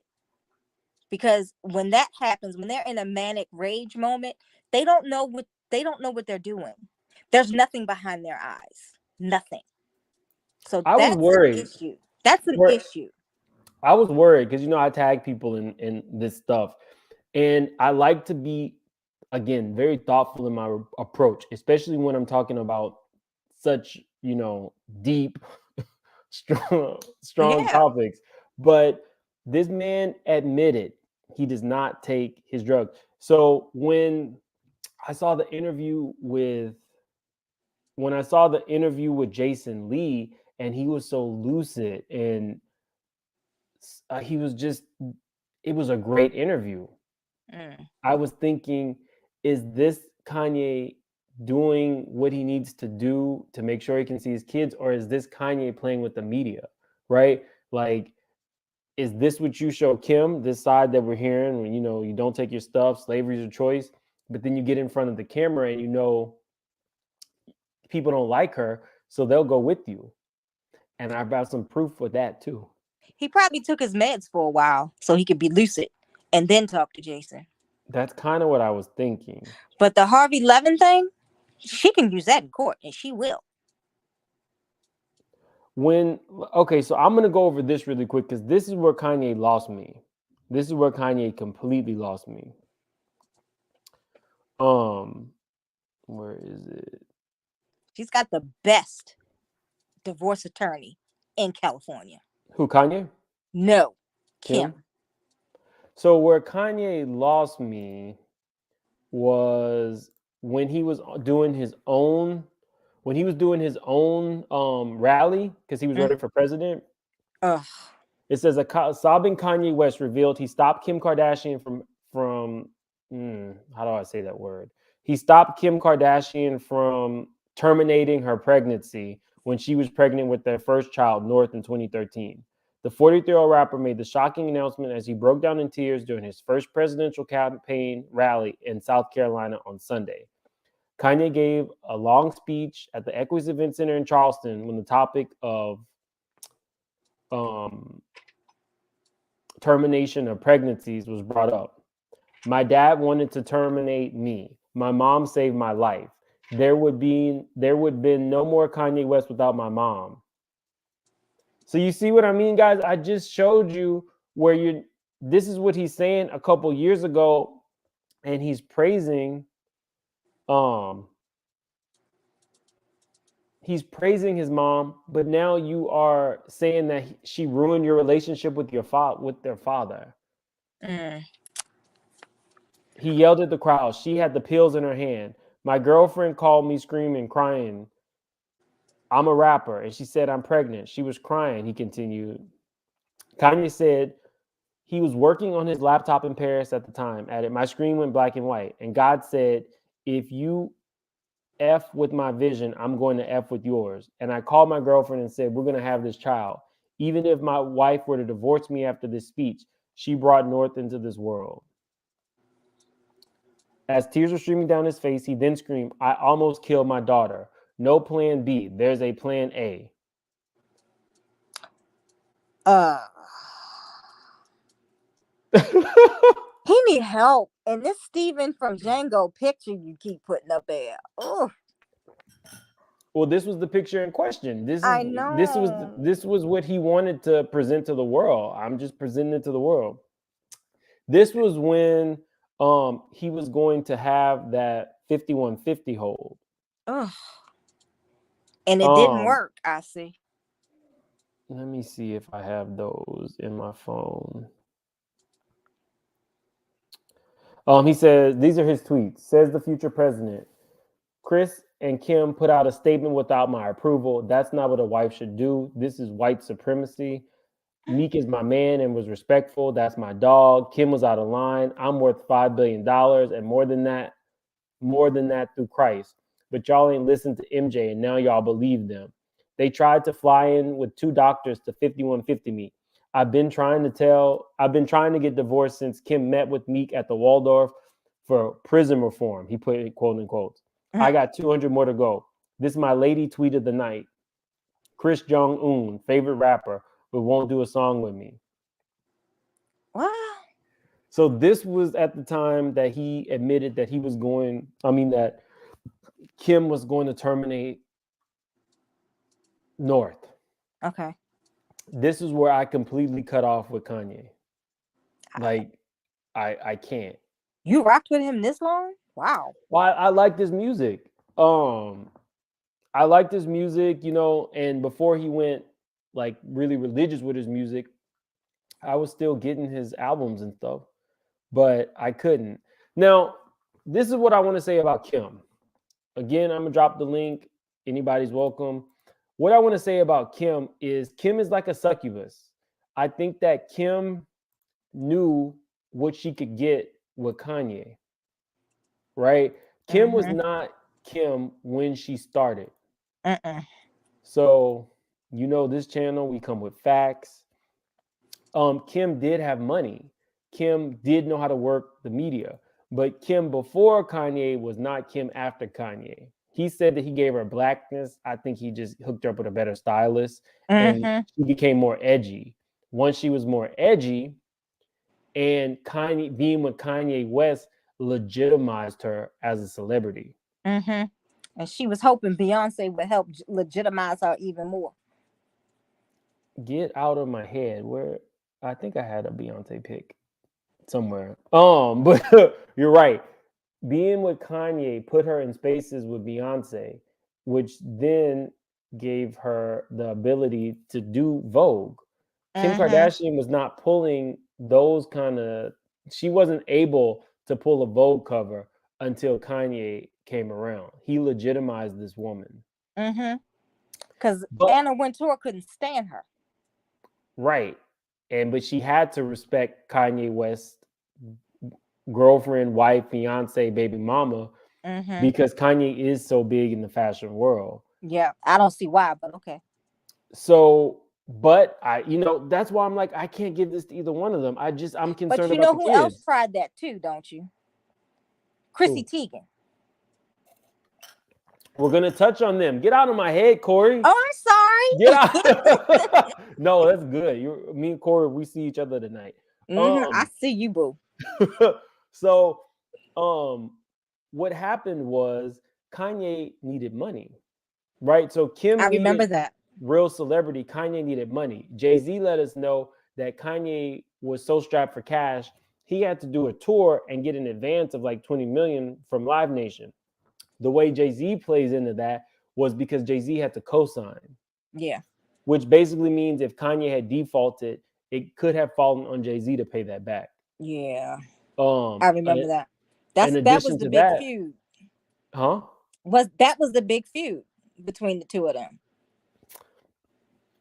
Because when that happens, when they're in a manic rage moment, they don't know what they're doing. There's nothing behind their eyes. Nothing. So I was worried. An issue. That's an issue. I was worried because I tag people in this stuff. And I like to be, again, very thoughtful in my approach, especially when I'm talking about such, deep, strong topics. But this man admitted he does not take his drugs. So when I saw the interview with Jason Lee, and he was so lucid, and it was a great interview. I was thinking, is this Kanye doing what he needs to do to make sure he can see his kids, or is this Kanye playing with the media, right? Like, is this what you show Kim, this side that we're hearing when, you don't take your stuff, slavery is a choice, but then you get in front of the camera and people don't like her, so they'll go with you. And I've got some proof for that too. He probably took his meds for a while so he could be lucid and then talk to Jason. That's kind of what I was thinking. But the Harvey Levin thing, she can use that in court, and she will. So I'm going to go over this really quick because this is where Kanye lost me. This is where Kanye completely lost me. Where is it? She's got the best divorce attorney in California. Who, Kanye? No, Kim. So where Kanye lost me was when he was doing his own rally, because he was running for president. It says a sobbing Kanye West revealed he stopped Kim Kardashian from how do I say that word? He stopped Kim Kardashian from terminating her pregnancy when she was pregnant with their first child, North, in 2013. The 43-year-old rapper made the shocking announcement as he broke down in tears during his first presidential campaign rally in South Carolina on Sunday. Kanye gave a long speech at the Equus Event Center in Charleston when the topic of termination of pregnancies was brought up. My dad wanted to terminate me. My mom saved my life. There would be no more Kanye West without my mom. So you see what I mean, guys? I just showed you where this is what he's saying a couple years ago, and he's praising his mom, but now you are saying that she ruined your relationship with their father. He yelled at the crowd. She had the pills in her hand. My girlfriend called me screaming, crying. I'm a rapper. And she said, I'm pregnant. She was crying, he continued. Kanye said he was working on his laptop in Paris at the time. Added, my screen went black and white. And God said, if you F with my vision, I'm going to F with yours. And I called my girlfriend and said, we're going to have this child. Even if my wife were to divorce me after this speech, she brought North into this world. As tears were streaming down his face, he then screamed, I almost killed my daughter. No plan B. There's a plan A. He need help. And this Steven from Django picture you keep putting up there. Oh. Well, this was the picture in question. I know. This was what he wanted to present to the world. I'm just presenting it to the world. This was when he was going to have that 5150 hold. Oh. And it didn't work, I see. Let me see if I have those in my phone. He says, these are his tweets. Says the future president, Chris and Kim put out a statement without my approval. That's not what a wife should do. This is white supremacy. Meek is my man and was respectful. That's my dog. Kim was out of line. I'm worth $5 billion and more than that through Christ. But y'all ain't listened to MJ and now y'all believe them. They tried to fly in with 2 doctors to 5150 me. I've been trying to get divorced since Kim met with Meek at the Waldorf for prison reform. He put it quote unquote. I got 200 more to go. This is my lady tweet of the night. Chris Jong-un, favorite rapper, but won't do a song with me. What? So this was at the time that he admitted that that Kim was going to terminate North. Okay. This is where I completely cut off with Kanye. Like, I can't. You rocked with him this long? Wow. Well, I like this music. I like this music, and before he went like really religious with his music, I was still getting his albums and stuff, but I couldn't. Now, this is what I want to say about Kim. Again, I'm gonna drop the link. Anybody's welcome. What I want to say about Kim is like a succubus. I think that Kim knew what she could get with Kanye, right? Kim was not Kim when she started. So, this channel, we come with facts. Kim did have money. Kim did know how to work the media. But Kim before Kanye was not Kim after Kanye. He said that he gave her blackness. I think he just hooked her up with a better stylist. And she became more edgy. Once she was more edgy, and Kanye being with Kanye West legitimized her as a celebrity. And she was hoping Beyonce would help legitimize her even more. Get out of my head. Where I think I had a Beyonce pick somewhere. But you're right. Being with Kanye put her in spaces with Beyonce, which then gave her the ability to do Vogue. Kim Kardashian was not pulling those she wasn't able to pull a Vogue cover until Kanye came around. He legitimized this woman. Because Anna Wintour couldn't stand her. Right. But she had to respect Kanye West girlfriend, wife, fiance, baby mama, Mm-hmm. because Kanye is so big in the fashion world. Yeah, I don't see why, but okay. So, but that's why I'm like, I can't give this to either one of them. I'm But concerned you about know the who else kids. tried that too, don't you? Chrissy Who? Teigen. We're gonna touch on them. Get out of my head, Corey. Oh, I'm Get sorry. out. No, that's good. Me and Corey, we see each other tonight. I see you, boo. So, what happened was Kanye needed money, right? So Kim I remember needed that. real celebrity. Kanye needed money. Jay-Z let us know that Kanye was so strapped for cash, he had to do a tour and get an advance of like 20 million from Live Nation. The way Jay-Z plays into that was because Jay-Z had to co-sign. Yeah. Which basically means if Kanye had defaulted, it could have fallen on Jay-Z to pay that back. Yeah. I remember that. That was addition the to big that, feud. huh? That was the big feud between the two of them.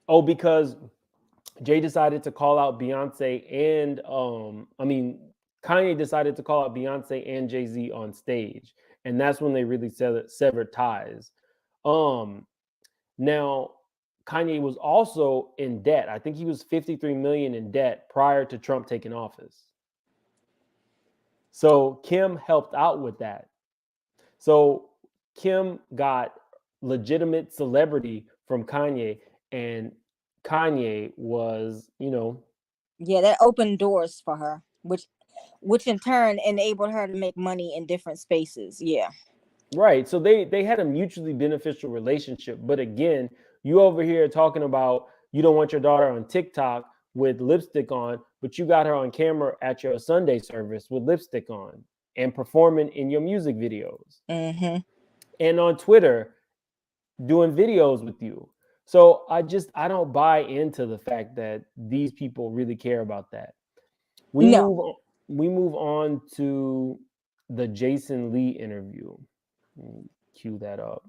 Oh, because Jay decided to call out Beyonce and Kanye decided to call out Beyonce and Jay-Z on stage, and that's when they really severed ties. Now Kanye was also in debt. I think he was 53 million in debt prior to Trump taking office. So Kim helped out with that. So Kim got legitimate celebrity from Kanye, and Kanye was, Yeah, that opened doors for her, which in turn enabled her to make money in different spaces. Yeah. right. So they had a mutually beneficial relationship. But again, you over here talking about you don't want your daughter on TikTok with lipstick on, but you got her on camera at your Sunday service with lipstick on and performing in your music videos. Mm-hmm. And on Twitter doing videos with you. So I don't buy into the fact that these people really care about that. We move on to the Jason Lee interview. Cue that up.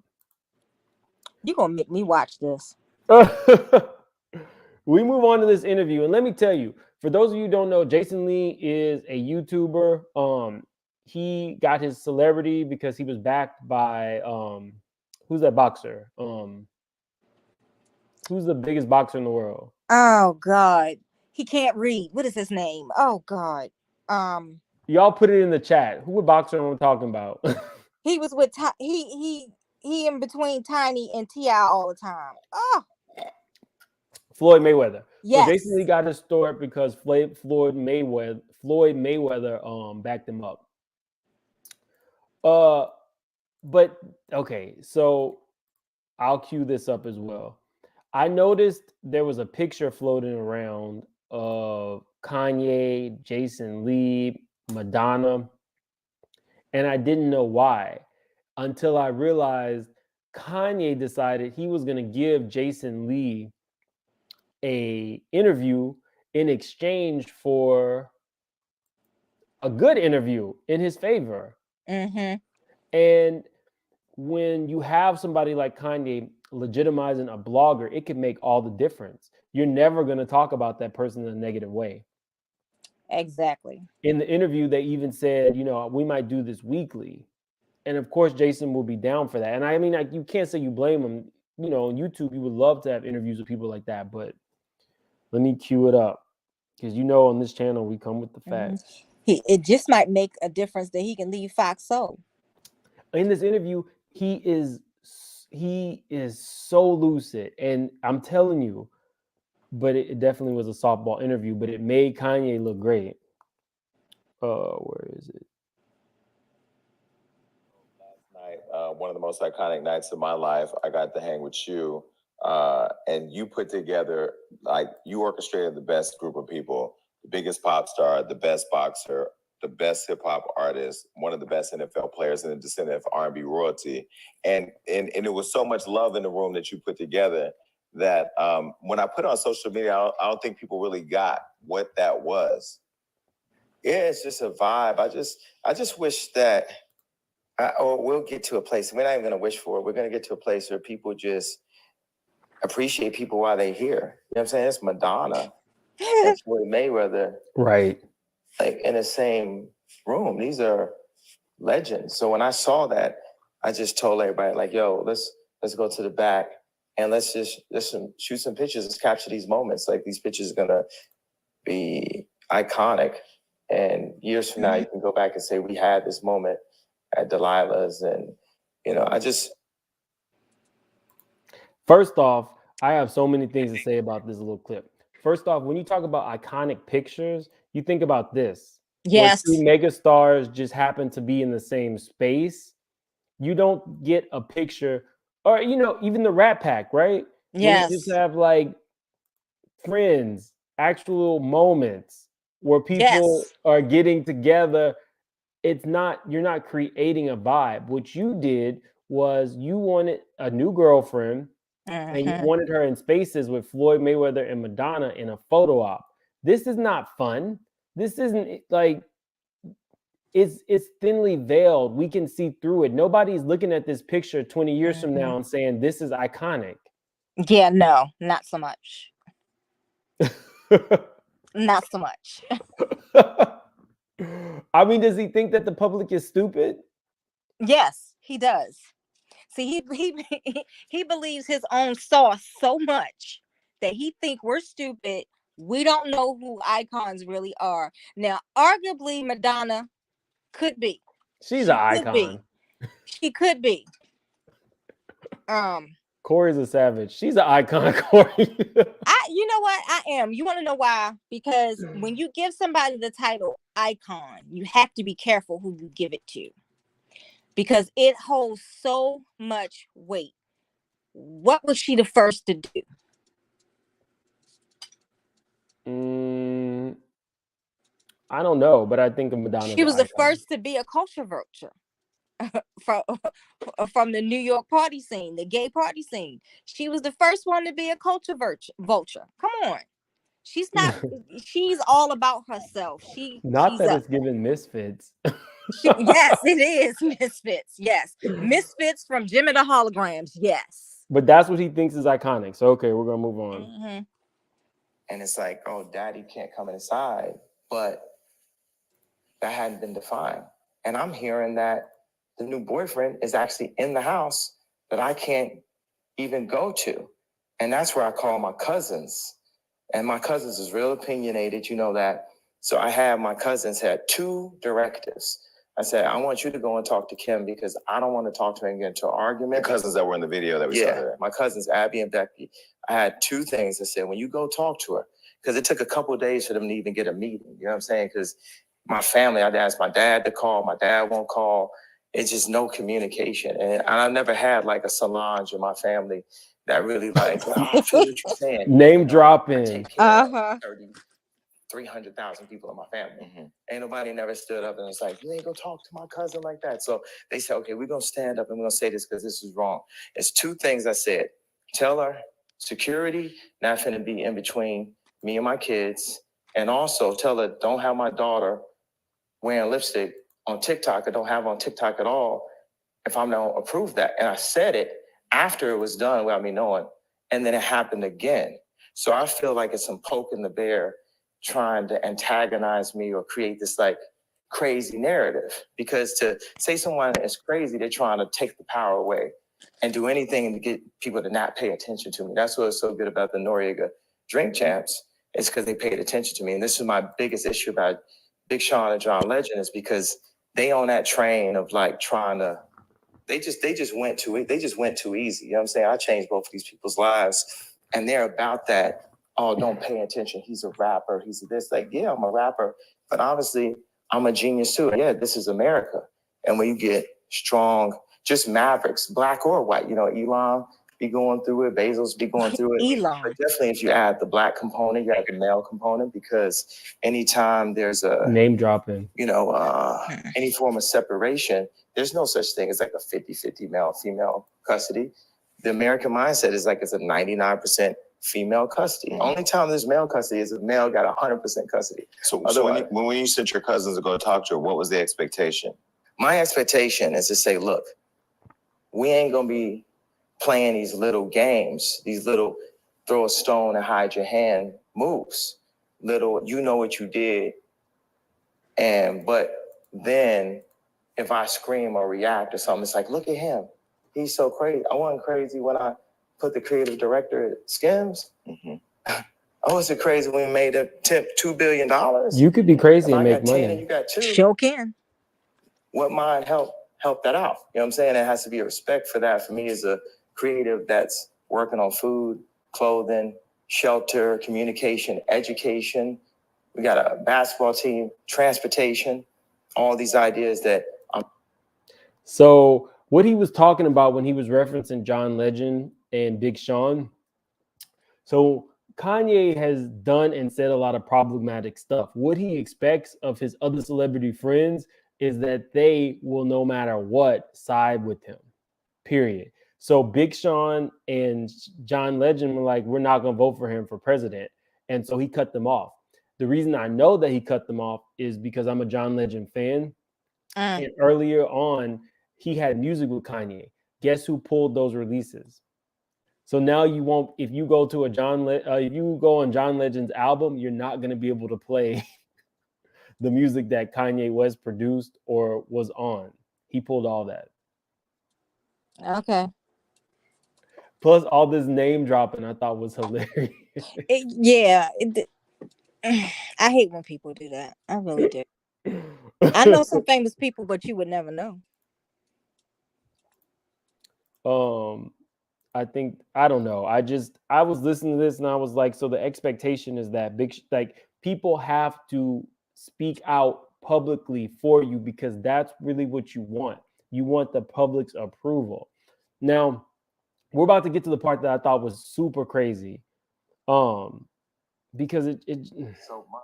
You're gonna make me watch this. We move on to this interview, and let me tell you, for those of you who don't know, Jason Lee is a YouTuber. He got his celebrity because he was backed by who's that boxer? Who's the biggest boxer in the world? Oh God, he can't read. What is his name? Oh God. Y'all put it in the chat. Who would boxer am I talking about? He was with he in between Tiny and T.I. all the time. Oh. Floyd Mayweather. Yes. So Jason Lee got his start because Floyd Mayweather backed him up. But okay, so I'll cue this up as well. I noticed there was a picture floating around of Kanye, Jason Lee, Madonna, and I didn't know why until I realized Kanye decided he was going to give Jason Lee a interview in exchange for a good interview in his favor. Mm-hmm. And when you have somebody like Kanye legitimizing a blogger, it can make all the difference. You're never going to talk about that person in a negative way. Exactly. In the interview, they even said, we might do this weekly. And of course, Jason will be down for that. And I mean, you can't say you blame him. On YouTube, you would love to have interviews with people like that. But let me cue it up. Because on this channel, we come with the facts. It just might make a difference that he can leave Fox Soul. In this interview, he is so lucid. And I'm telling you, but it definitely was a softball interview, but it made Kanye look great. Where is it? Last night, one of the most iconic nights of my life, I got to hang with you, and you put together, you orchestrated the best group of people, the biggest pop star, the best boxer, the best hip hop artist, one of the best NFL players, and a descendant of R&B royalty. And it was so much love in the room that you put together that when I put it on social media, I don't think people really got what that was. Yeah, it's just a vibe. I just wish that, or we'll get to a place, we're not even going to wish for it. We're going to get to a place where people just appreciate people while they're here. You know what I'm saying? It's Madonna and Floyd Mayweather. Right. Like in the same room. These are legends. So when I saw that, I just told everybody, like, yo, let's go to the back and let's shoot some pictures. Let's capture these moments. Like, these pictures are gonna be iconic. And years from now, you can go back and say, we had this moment at Delilah's. And, you know, First off, I have so many things to say about this little clip. First off, when you talk about iconic pictures, you think about this. Yes. When two megastars just happen to be in the same space, you don't get a picture, or, you know, even the Rat Pack, right? Yes. When you just have like friends, actual moments where people are getting together. You're not creating a vibe. What you did was you wanted a new girlfriend, and you wanted her in spaces with Floyd Mayweather and Madonna in a photo op. This is not fun. This isn't like, it's thinly veiled. We can see through it. Nobody's looking at this picture 20 years from now and saying this is iconic. Yeah, no, not so much. Not so much. I mean, does he think that the public is stupid? Yes, he does. See, he believes his own sauce so much that he think we're stupid. We don't know who icons really are. Now, arguably, Madonna could be. She's an icon. She could be. Corey's a savage. She's an icon, Corey. You know what? I am. You want to know why? Because when you give somebody the title icon, you have to be careful who you give it to, because it holds so much weight. What was she the first to do? I don't know, but I think of Madonna. She was the first to be a culture vulture from the New York party scene, the gay party scene. She was the first one to be a culture vulture. Come on. She's not, she's all about herself. It's given misfits. Yes, it is misfits. Yes. Misfits from Jimmy the Holograms. Yes. But that's what he thinks is iconic. So, okay, we're going to move on. And it's like, oh, daddy can't come inside. But that hadn't been defined. And I'm hearing that the new boyfriend is actually in the house that I can't even go to. And that's where I call my cousins. And my cousins is real opinionated, you know that. So I have my cousins had 2 directives. I said, I want you to go and talk to Kim because I don't want to talk to her and get into an argument. The cousins that were in the video that we saw there. My cousins, Abby and Becky. I had 2 things. I said, when you go talk to her, because it took a couple of days for them to even get a meeting. You know what I'm saying? Because my family, I'd ask my dad to call. My dad won't call. It's just no communication. And I never had like a Solange in my family that really like, I feel what you're saying. Name dropping. 300,000 people in my family. Ain't nobody never stood up and was like, you ain't gonna talk to my cousin like that. So they said, okay, we're gonna stand up and we're gonna say this because this is wrong. It's 2 things I said. Tell her security not finna be in between me and my kids. And also tell her, don't have my daughter wearing lipstick on TikTok. I don't have on TikTok at all if I'm not approve that. And I said it after it was done without me knowing. And then it happened again. So I feel like it's some poking the bear trying to antagonize me or create this like crazy narrative. Because to say someone is crazy, they're trying to take the power away and do anything to get people to not pay attention to me. That's what's so good about the Noriega Drink Champs. It's because they paid attention to me. And this is my biggest issue about Big Sean and John Legend, is because they on that train of like trying to, they just went too easy. You know what I'm saying? I changed both of these people's lives and they're about that. Oh, don't pay attention. He's a rapper. He's this. Like, yeah, I'm a rapper, but obviously I'm a genius too. Yeah, this is America. And when you get strong, just mavericks, black or white, you know, Elon be going through it, Bezos be going through it. Elon. But definitely if you add the black component, you add the male component, because anytime there's a name dropping, you know, any form of separation, there's no such thing as like a 50-50 male-female custody. The American mindset is like it's a 99% female custody. Only time there's male custody is if male got 100% custody. So when you sent your cousins to go talk to her, what was the expectation? My expectation is to say, look, we ain't gonna be playing these little games, these little throw a stone and hide your hand moves. Little, you know what you did, but then if I scream or react or something, it's like, look at him. He's so crazy. I wasn't crazy when I put the creative director at Skims. I wasn't crazy when we made a tip $2 billion. You could be crazy and make 10 money. and you got 2. Sure can. What mind help that out? You know what I'm saying? There has to be a respect for that. For me as a creative that's working on food, clothing, shelter, communication, education. We got a basketball team, transportation, all these ideas that So what he was talking about when he was referencing John Legend and Big Sean. So Kanye has done and said a lot of problematic stuff. What he expects of his other celebrity friends is that they will, no matter what, side with him, period. So Big Sean and John Legend were like, we're not going to vote for him for president. And so he cut them off. The reason I know that he cut them off is because I'm a John Legend fan. And earlier on, he had music with Kanye. Guess who pulled those releases? So now you won't, if you go to if you go on John Legend's album, you're not going to be able to play the music that Kanye West produced or was on. He pulled all that. Okay. Plus all this name dropping I thought was hilarious. I hate when people do that. I really do. I know some famous people, but you would never know. I think, I don't know. I was listening to this and I was like, so the expectation is that people have to speak out publicly for you because that's really what you want. You want the public's approval. Now, we're about to get to the part that I thought was super crazy. Because it so much.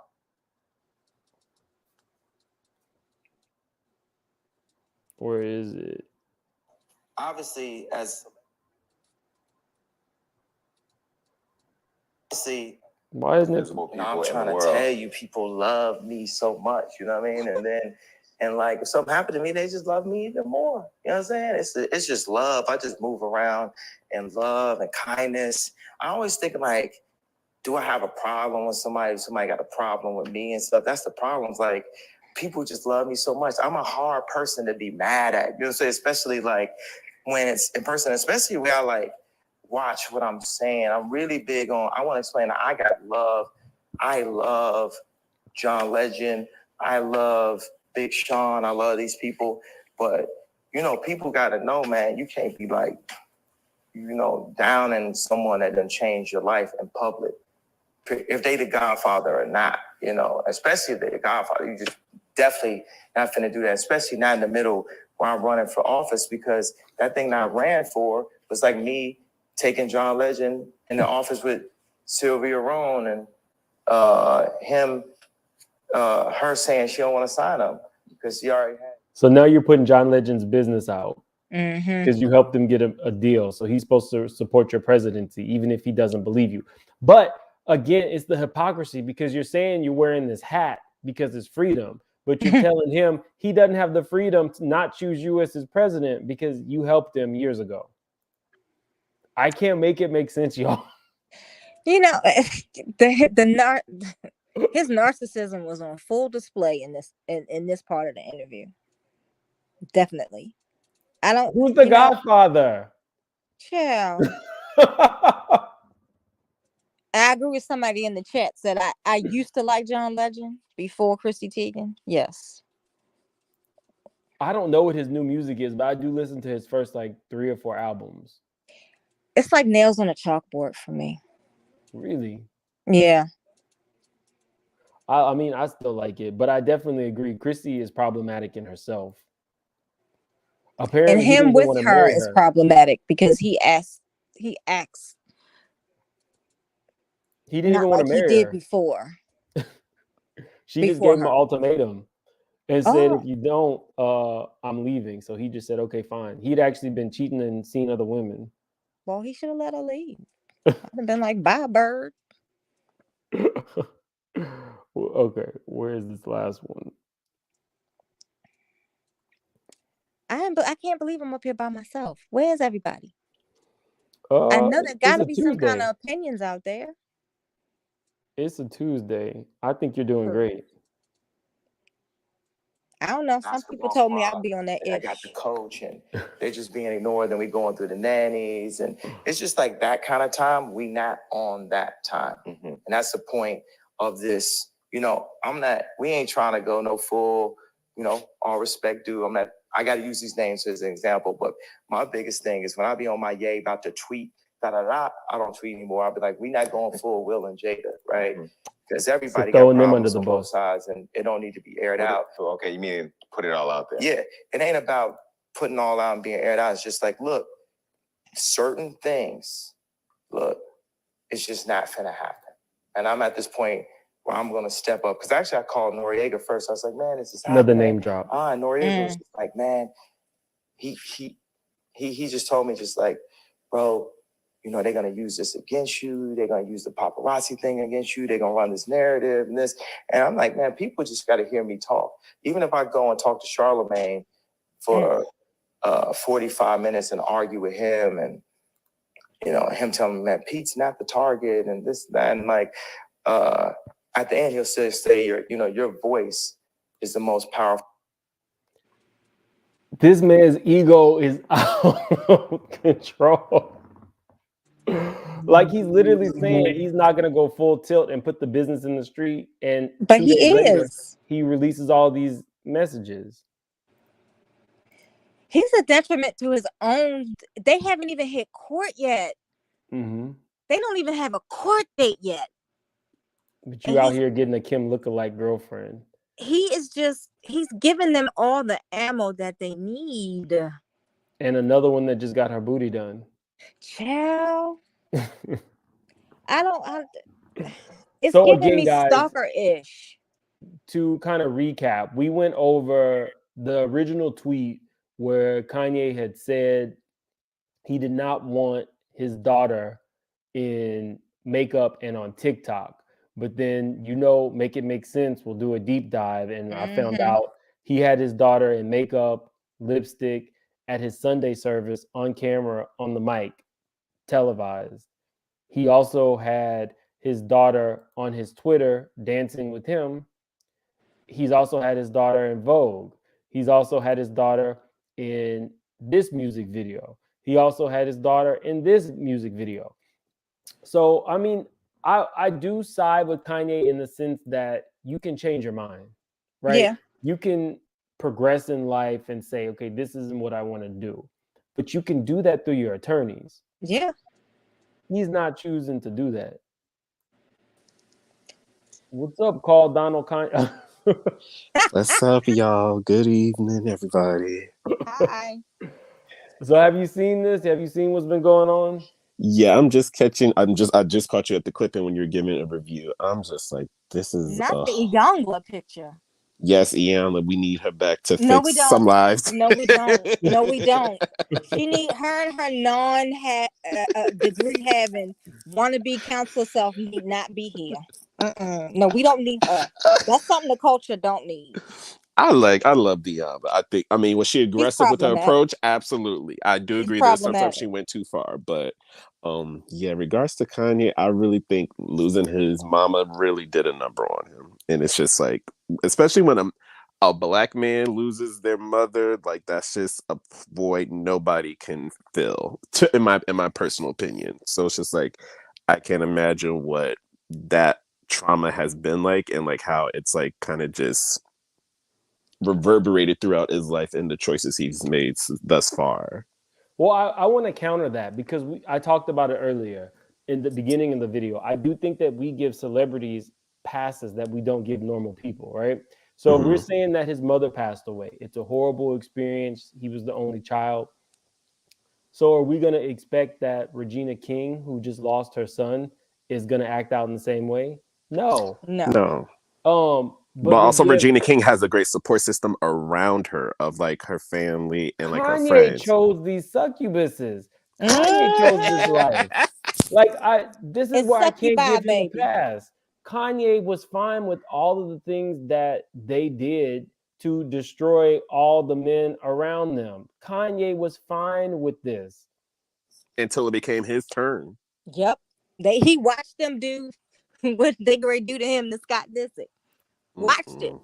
Where is it? Obviously, why isn't it? I'm trying to tell you, people love me so much, you know what I mean? And like, if something happened to me, they just love me even more. You know what I'm saying? It's just love. I just move around in love and kindness. I always think like, do I have a problem with somebody? Somebody got a problem with me and stuff. That's the problem. It's like, people just love me so much. I'm a hard person to be mad at. You know what I'm saying? Especially like when it's in person, especially when I like watch what I'm saying. I'm really big on, I want to explain that I got love. I love John Legend. I love Big Sean. I love these people. But, you know, people got to know, man, you can't be like, you know, downing someone that done changed your life in public. If they the godfather or not, you know, especially if they the godfather, you just definitely not finna do that, especially not in the middle where I'm running for office, because that thing that I ran for was like me taking John Legend in the office with Sylvia Rohn and her saying she don't want to sign him because she already had. So now you're putting John Legend's business out Mm-hmm. because you helped him get a deal. So he's supposed to support your presidency, even if he doesn't believe you. But again, it's the hypocrisy, because you're saying you're wearing this hat because it's freedom, but you're telling him he doesn't have the freedom to not choose you as his president because you helped him years ago. I can't make it make sense, y'all. You know, his narcissism was on full display in this part of the interview. Definitely. Who's the godfather? Chill. I agree with somebody in the chat said I used to like John Legend before Chrissy Teigen. Yes. I don't know what his new music is, but I do listen to his first like 3 or 4 albums. It's like nails on a chalkboard for me. Really? Yeah. I mean, I still like it, but I definitely agree. Chrissy is problematic in herself. Apparently, and him with her is problematic because he acts. He didn't even want to marry her. He did before. She just gave him an ultimatum and said, if you don't, I'm leaving. So he just said, okay, fine. He'd actually been cheating and seen other women. Well, he should have let her leave. I'd have been like, bye, bird. Okay, where is this last one? I can't believe I'm up here by myself. Where's everybody? I know there gotta be some kind of opinions out there. It's a Tuesday. I think you're doing great. I don't know. Some people told me I'd be on that. I got the coach, and they're just being ignored. Then we going through the nannies, and it's just like that kind of time. We not on that time, and that's the point of this. You know, we ain't trying to go no full. You know, all respect due. I got to use these names as an example, but my biggest thing is when I be on my yay about to tweet, I don't tweet anymore. I'll be like, we not going full Will and Jada, right? Because everybody got problems on both sides, and it don't need to be aired out. Okay, you mean put it all out there? Yeah, it ain't about putting all out and being aired out. It's just like, look, certain things, it's just not finna happen. And I'm at this point where I'm gonna step up. Because actually, I called Noriega first. I was like, man, this is another name drop. Noriega was just like, man, he just told me just like, bro, you know, they're going to use this against you. They're going to use the paparazzi thing against you. They're going to run this narrative and this. And I'm like, man, people just got to hear me talk. Even if I go and talk to Charlemagne for 45 minutes and argue with him and, you know, him telling me, man, Pete's not the target and this, that. And like, at the end, he'll still say, your voice is the most powerful. This man's ego is out of control. Like he's literally saying he's not gonna go full tilt and put the business in the street, and but he is. He releases all these messages. He's a detriment to his own. They haven't even hit court yet. Mm-hmm. They don't even have a court date yet. But you out here getting a Kim lookalike girlfriend. He's giving them all the ammo that they need. And another one that just got her booty done. Child. It's so giving again, me guys, stalker-ish. To kind of recap, we went over the original tweet where Kanye had said he did not want his daughter in makeup and on TikTok. But then, make it make sense. We'll do a deep dive. And I found out he had his daughter in makeup, lipstick at his Sunday service on camera, on the mic, televised. He also had his daughter on his Twitter dancing with him. He's also had his daughter in Vogue. He's also had his daughter in this music video. He also had his daughter in this music video. So, I mean, I do side with Kanye in the sense that you can change your mind, right? Yeah. You can progress in life and say, okay, this isn't what I want to do. But you can do that through your attorneys. Yeah. He's not choosing to do that. What's up, Carl Donald Kanye? What's up, y'all? Good evening, everybody. Hi. So have you seen this? Have you seen what's been going on? Yeah, I just caught you at the clipping when you were giving a review. I'm just like, this is not the Iyanla picture. Yes, Iyanla, we need her back to fix some lives. No, we don't. No, we don't. She need her and her degree having wannabe counselor self need not be here. No, we don't need her. That's something the culture don't need. I love Iyanla. I mean, was she aggressive with her approach? Absolutely. I do agree that sometimes she went too far. But in regards to Kanye, I really think losing his mama really did a number on him. And it's just like, especially when a black man loses their mother, like that's just a void nobody can fill, in my personal opinion. So it's just like, I can't imagine what that trauma has been like, and like how it's like kind of just reverberated throughout his life and the choices he's made thus far. Well, I want to counter that because I talked about it earlier in the beginning of the video. I do think that we give celebrities passes that we don't give normal people, right? So we're saying that his mother passed away. It's a horrible experience. He was the only child. So are we going to expect that Regina King, who just lost her son, is going to act out in the same way? No. But also Regina King has a great support system around her of like her family and like her friends. Kanye chose these succubuses. Kanye chose this life. This is why I can't give him a pass. Kanye was fine with all of the things that they did to destroy all the men around them. Kanye was fine with this. Until it became his turn. Yep. He watched them do what they great do to him to Scott Disick. Watched it.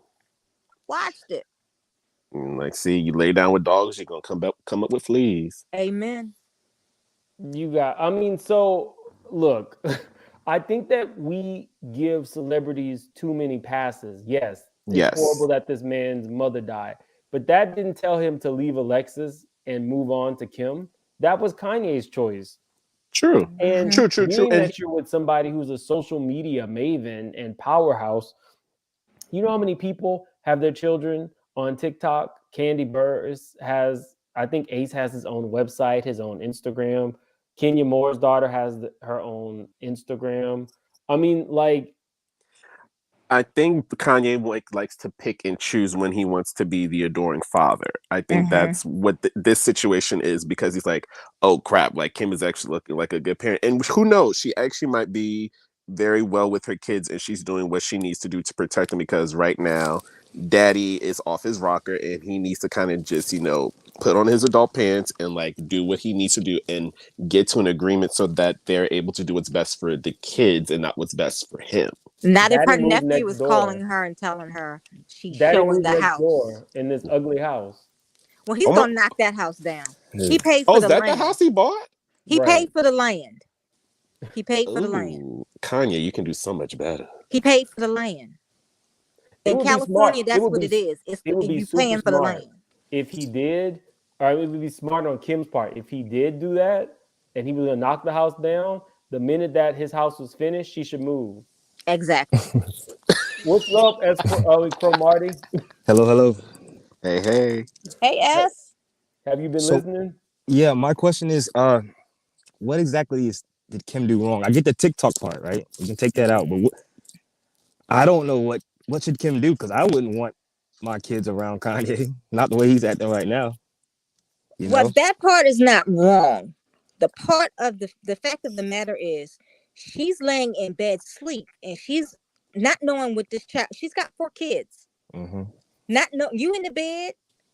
Like, see, you lay down with dogs, you're gonna come up with fleas. Amen. So look, I think that we give celebrities too many passes. Yes, it's horrible that this man's mother died, but that didn't tell him to leave Alexis and move on to Kim. That was Kanye's choice. True. And True. being And that you're with somebody who's a social media maven and powerhouse, you know how many people have their children on TikTok? Candy Burrs has, I think Ace has his own website, his own Instagram. Kenya Moore's daughter has her own Instagram. I mean, like, I think Kanye likes to pick and choose when he wants to be the adoring father. I think that's what this situation is, because he's like, oh crap, like Kim is actually looking like a good parent. And who knows, she actually might be very well with her kids and she's doing what she needs to do to protect them, because right now daddy is off his rocker and he needs to kind of just, put on his adult pants and like do what he needs to do and get to an agreement so that they're able to do what's best for the kids and not what's best for him. Not if Daddy her moved nephew next was door. calling her and telling her she's Daddy showing moved the next house. door in this ugly house. Well, he's gonna knock that house down. He paid Oh, for is the that land. the house he bought? He Right. paid for the land. He paid for the land. Ooh, Kanye, you can do so much better. He paid for the land. It In would be California, smart. that's what it is. It's It would be you super paying for the smart land. if he did, or it would be smart on Kim's part. If he did do that and he was gonna knock the house down, the minute that his house was finished, she should move. Exactly. What's up, Pro Marty? Hello. Hey. Hey, S. Have you been So, listening? yeah, my question is, what exactly did Kim do wrong? I get the TikTok part, right? You can take that out, but I don't know what should Kim do, because I wouldn't want my kids around Kanye, not the way he's acting right now. Well, that part is not wrong. The part of the fact of the matter is, she's laying in bed sleep, and she's not knowing what this child. She's got 4 kids. Not know you in the bed,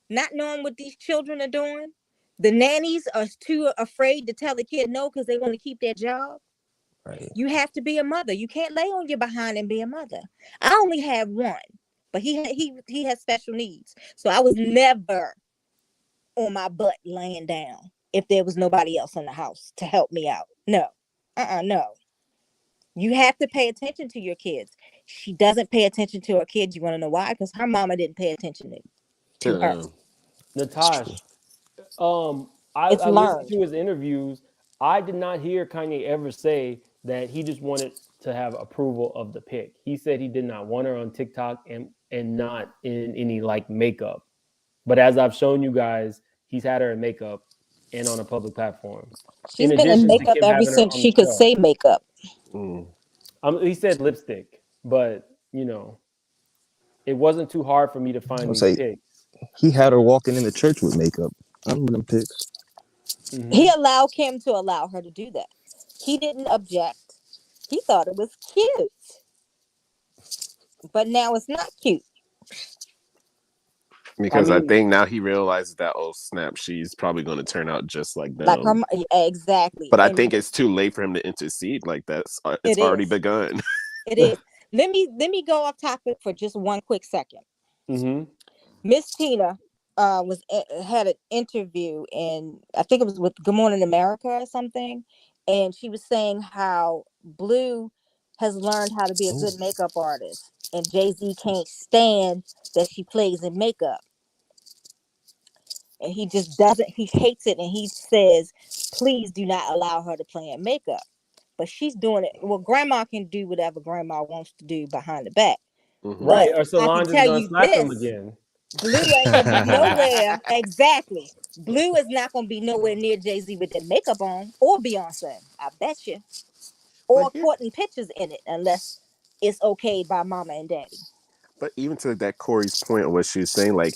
not knowing what these children are doing. The nannies are too afraid to tell the kid no because they want to keep their job. Right. You have to be a mother. You can't lay on your behind and be a mother. I only have one, but he has special needs, so I was never on my butt laying down if there was nobody else in the house to help me out. No. No. You have to pay attention to your kids. She doesn't pay attention to her kids. You want to know why? Because her mama didn't pay attention to her. Natasha, I listened to his interviews. I did not hear Kanye ever say that he just wanted to have approval of the pic. He said he did not want her on TikTok and not in any like makeup. But as I've shown you guys, he's had her in makeup and on a public platform. She's been in makeup ever since she could say makeup. He said lipstick, but it wasn't too hard for me to find these pics. He had her walking in the church with makeup. I remember them pics. He allowed Kim to allow her to do that. He didn't object. He thought it was cute. But now it's not cute. Because I think now he realizes that, oh snap, she's probably going to turn out just like them. Exactly. But I think it's too late for him to intercede. Like it's already begun. It is. Let me go off topic for just one quick second. Miss Tina had an interview, and I think it was with Good Morning America or something, and she was saying how Blue has learned how to be a good makeup artist, and Jay-Z can't stand that she plays in makeup, and he just doesn't. He hates it, and he says, "Please do not allow her to play in makeup." But she's doing it. Well, Grandma can do whatever Grandma wants to do behind the back, right? Or Solange is gonna slap him again. Blue ain't gonna be nowhere. Exactly. Blue is not gonna be nowhere near Jay-Z with that makeup on, or Beyonce. I bet you. Or courting pictures in it, unless it's okayed by Mama and Daddy. But even to that Corey's point of what she was saying, like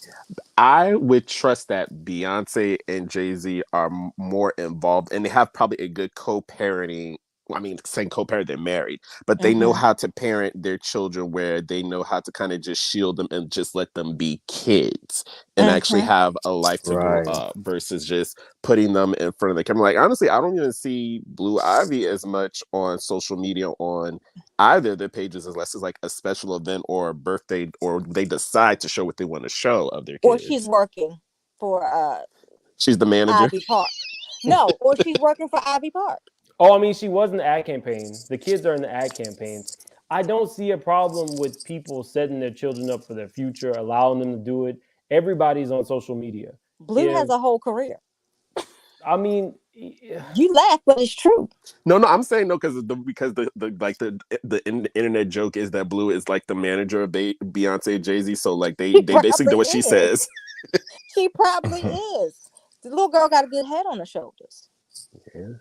I would trust that Beyonce and Jay-Z are more involved, and they have probably a good co-parenting I mean, saying co-parent, they're married, but they know how to parent their children where they know how to kind of just shield them and just let them be kids and actually have a life to grow up versus just putting them in front of the camera. Like, honestly, I don't even see Blue Ivy as much on social media on either of their pages unless it's like a special event or a birthday, or they decide to show what they want to show of their kids. Or she's working for she's the manager. Ivy Park. No, or she's working for Ivy Park. Oh, I mean, she was in the ad campaign. The kids are in the ad campaigns. I don't see a problem with people setting their children up for their future, allowing them to do it. Everybody's on social media. Blue has a whole career. I mean, you laugh, but it's true. No, I'm saying no because the internet joke is that Blue is like the manager of Beyonce, Jay-Z. So like they basically do what she says. She probably is. The little girl got a good head on her shoulders. Yeah.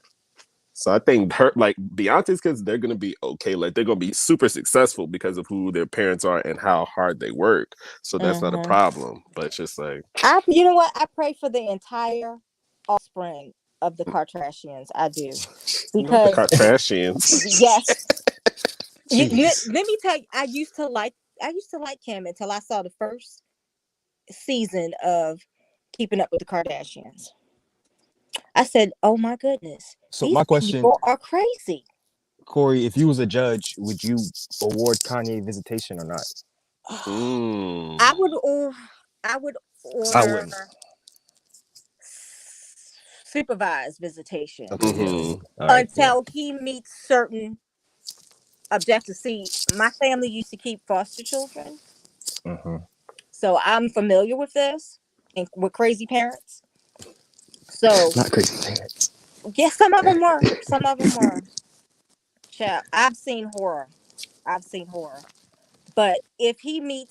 So I think Beyonce's kids, they're gonna be okay. Like they're gonna be super successful because of who their parents are and how hard they work. So that's not a problem. But it's just like you know what? I pray for the entire offspring of the Kardashians. I do, because the Kardashians. Yes. Let me tell you, I used to like Kim until I saw the first season of Keeping Up with the Kardashians. I said, "Oh my goodness!" So these my question: people are crazy. Corey, if you was a judge, would you award Kanye visitation or not? I would order supervised visitation until he meets certain objectives. See, my family used to keep foster children, so I'm familiar with this and with crazy parents. So not crazy parents. Yes, some of them were. Some of them were. Child, I've seen horror. But if he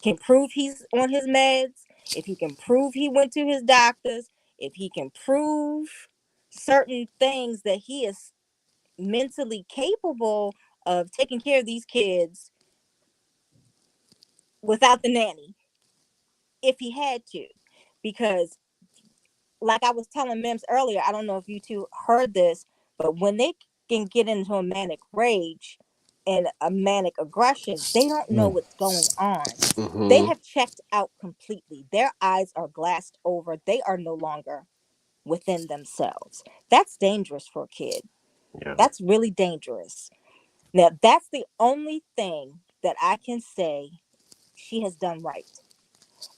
can prove he's on his meds, if he can prove he went to his doctors, if he can prove certain things that he is mentally capable of taking care of these kids without the nanny, if he had to, because like I was telling Mims earlier, I don't know if you two heard this, but when they can get into a manic rage and a manic aggression, they don't know what's going on. They have checked out completely. Their eyes are glassed over. They are no longer within themselves. That's dangerous for a kid. Yeah. That's really dangerous. Now, that's the only thing that I can say she has done right.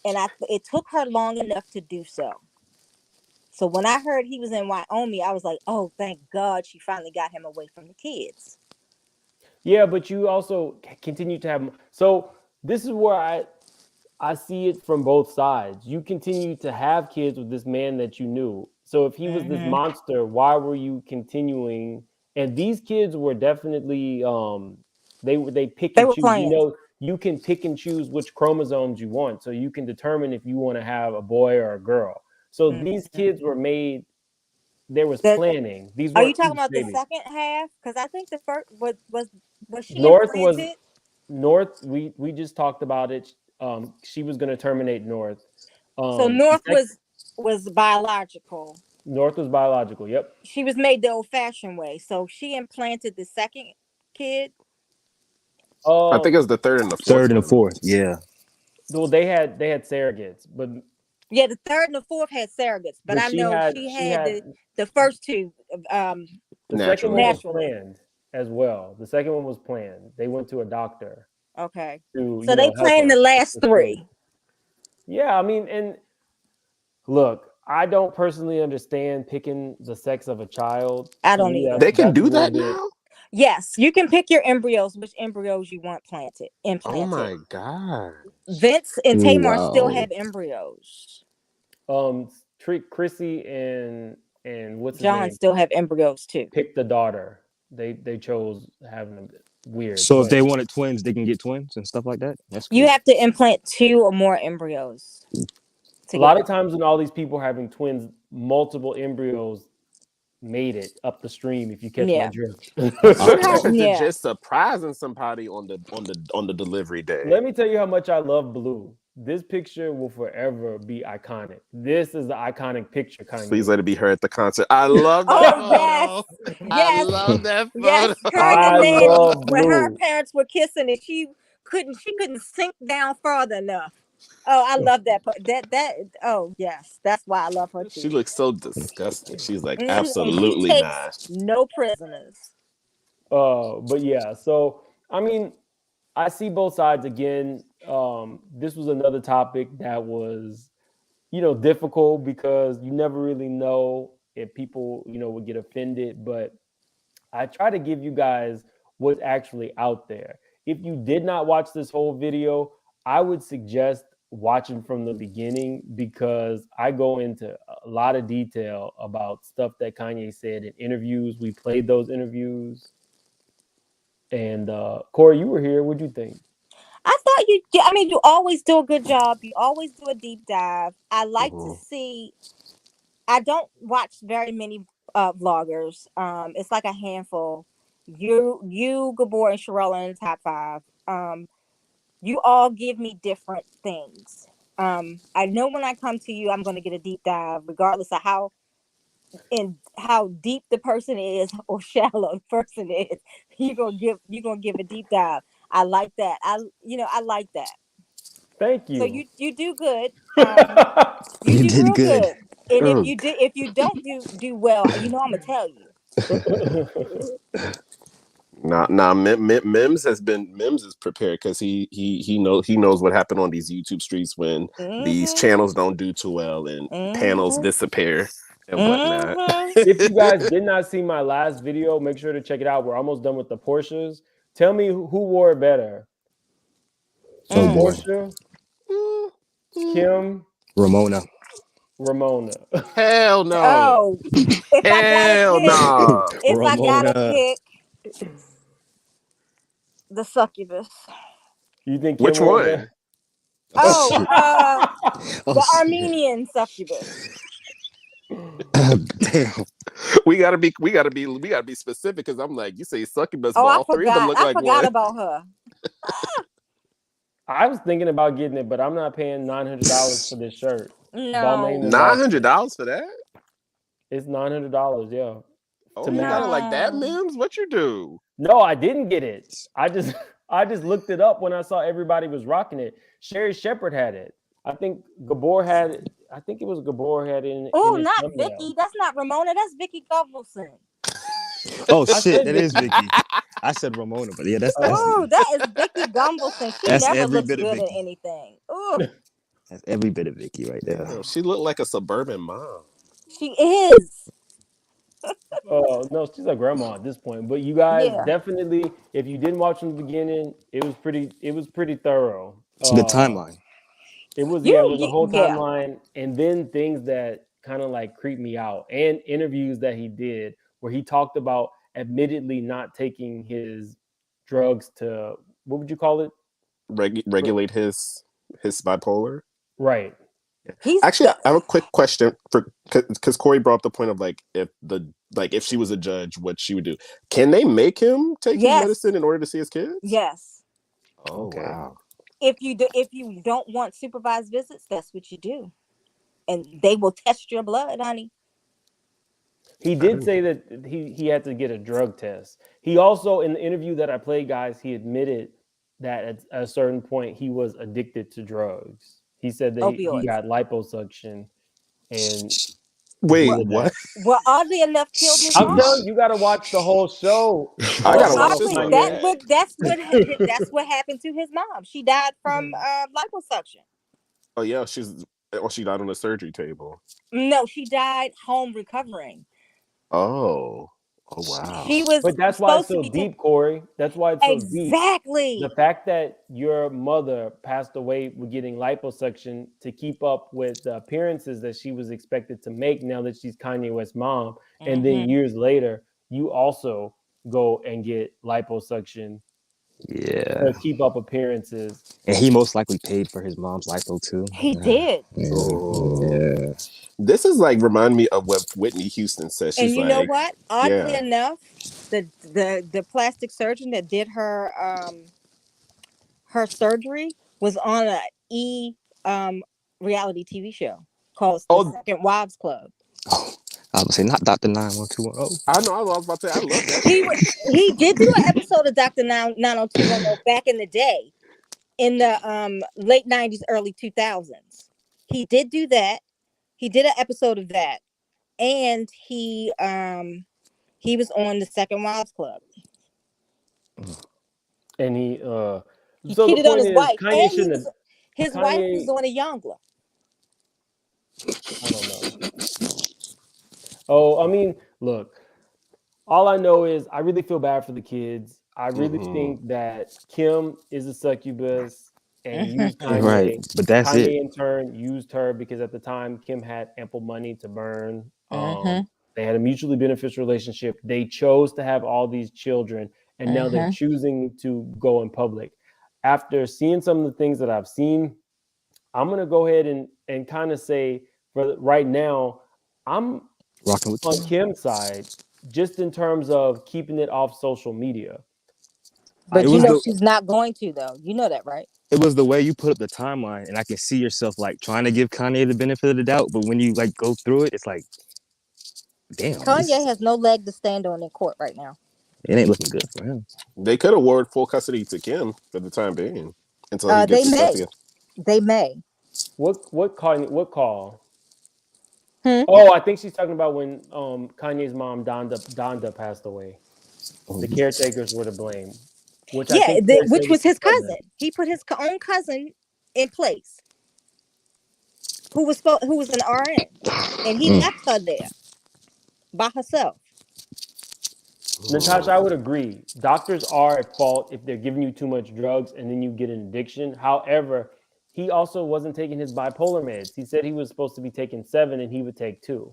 And it took her long enough to do so. So when I heard he was in Wyoming, I was like, oh, thank God she finally got him away from the kids. Yeah, but you also continue to have... So this is where I see it from both sides. You continue to have kids with this man that you knew. So if he was this monster, why were you continuing? And these kids were definitely... They pick and choose. Playing. You know, you can pick and choose which chromosomes you want. So you can determine if you want to have a boy or a girl. So these kids were made, there was planning. These are you talking about babies. The second half? Because I think the first was she North implanted? North, we just talked about it. She was going to terminate North. So North was biological. North was biological, yep. She was made the old-fashioned way. So she implanted the second kid. I think it was the third and the fourth. Yeah. Well, they had surrogates, but yeah, the third and the fourth had surrogates, but I know she had the first two. The second one was planned as well. The second one was planned. They went to a doctor. Okay. So they planned the last three. Yeah, I mean, and look, I don't personally understand picking the sex of a child. I don't either. They can do that now? Yes, you can pick your embryos, which embryos you want implanted. Oh my God. Vince and Tamar still have embryos. Chrissy and what's John his name? Still have embryos too. Pick the daughter. They chose having them. Weird. So if they wanted twins, they can get twins and stuff like that. That's cool. You have to implant 2 or more embryos. A lot of times when all these people are having twins, multiple embryos made it up the stream. If you catch my drift. What happened to just surprising somebody on the delivery day? Let me tell you how much I love Blue. this picture will forever be iconic. This is the iconic picture, Kanye. Please let it be her at the concert. I love that photo. I love that photo. Yes, her and the man when her parents were kissing and she couldn't sink down farther enough. Oh, I love that. Oh yes, that's why I love her too. She looks so disgusting. She's like, absolutely and she not. takes no prisoners. But yeah, so I mean, I see both sides again. This was another topic that was, difficult because you never really know if people, would get offended. But I try to give you guys what's actually out there. If you did not watch this whole video, I would suggest watching from the beginning because I go into a lot of detail about stuff that Kanye said in interviews. We played those interviews. And Corey, you were here. What'd you think? I thought you always do a good job. You always do a deep dive. I like to see, I don't watch very many vloggers. It's like a handful. You, Gabor, and Sherelle are in the top 5. You all give me different things. I know when I come to you, I'm going to get a deep dive, regardless of how deep the person is or shallow the person is. You're gonna give a deep dive. I like that. I like that. Thank you. So you do good. You do real good. And if you don't do well, I'm gonna tell you. Mims is prepared because he knows what happened on these YouTube streets when these channels don't do too well and panels disappear and whatnot. If you guys did not see my last video, make sure to check it out. We're almost done with the Porsches. Tell me who wore it better. Portia, Kim, Ramona. Hell no. Oh, hell no. If I gotta pick the succubus. You think Kim which one? The Armenian succubus. we gotta be specific because I'm like, you say succubus, but all three of them look like one. I forgot about her. I was thinking about getting it, but I'm not paying $900 for this shirt. No, $900 for that? It's $900, yeah. Oh, you got it like that, Mims? What you do? No, I didn't get it. I just looked it up when I saw everybody was rocking it. Sherry Shepherd had it. I think Gabor had it. I think it was Gabor had it in. Oh, not Vicky. That's not Ramona. That's Vicky Gunvalson. Oh shit, that is Vicky. I said Ramona, but yeah, that's that is Vicky Gunvalson. She never looks good at anything. Ooh. That's every bit of Vicky right there. Oh, she looked like a suburban mom. She is. Oh no, she's a grandma at this point. But you guys definitely, if you didn't watch from the beginning, it was pretty thorough. It's a good timeline. It was it was a whole timeline, and then things that kind of like creeped me out, and interviews that he did where he talked about admittedly not taking his drugs to, what would you call it? Regulate his bipolar. Right. Actually, I have a quick question because Corey brought up the point of if she was a judge, what she would do. Can they make him take his medicine in order to see his kids? Yes. Oh wow. If you don't want supervised visits, that's what you do, and they will test your blood, honey. He did say that he had to get a drug test. He also, in the interview that I played, guys, he admitted that at a certain point he was addicted to drugs. He said that he got liposuction. And wait, what? Well, oddly enough, killed his mom. I'm telling you, got to watch the whole show. I gotta watch this one. That's what happened to his mom. She died from liposuction. Oh yeah, she died on the surgery table. No, she died home recovering. Oh wow. But that's why it's so deep, Corey. That's why it's so deep. Exactly. The fact that your mother passed away with getting liposuction to keep up with the appearances that she was expected to make now that she's Kanye West's mom, and then years later, you also go and get liposuction. Yeah. To keep up appearances. And he most likely paid for his mom's lipo too. He did. Yeah. This is like remind me of what Whitney Houston says. She's and you know what? Oddly enough, the plastic surgeon that did her her surgery was on reality TV show called The Second Wives Club. Oh, I was gonna say not Dr. 91210. I know. I was about to say I love that. He did do an episode of Dr. 90210 back in the day, in the late 90s, early 2000s. He did do that. He did an episode of that, and he was on The Second Wives Club. And he cheated on his wife, Kanye and his wife was on a Youngler. I don't know. Oh, I mean, look, all I know is I really feel bad for the kids. I really think that Kim is a succubus and used Kanye. Right, but that's Kanye it. in turn used her because at the time Kim had ample money to burn. They had a mutually beneficial relationship. They chose to have all these children, and now they're choosing to go in public. After seeing some of the things that I've seen, I'm gonna go ahead and kind of say, for right now, I'm rocking with on Kim's side, just in terms of keeping it off social media. But she's not going to, though. You know that, right? It was the way you put up the timeline, and I can see yourself like trying to give Kanye the benefit of the doubt, but when you like go through it, it's like, damn. Kanye has no leg to stand on in court right now. It ain't looking good for him. They could award full custody to Kim for the time being until he gets his stuff together. They may. What call? Oh, I think she's talking about when Kanye's mom Donda passed away. The caretakers were to blame. Which was his cousin. He put his own cousin in place, who was an RN, and he left her there by herself. Natasha, I would agree. Doctors are at fault if they're giving you too much drugs and then you get an addiction. However, he also wasn't taking his bipolar meds. He said he was supposed to be taking 7 and he would take 2.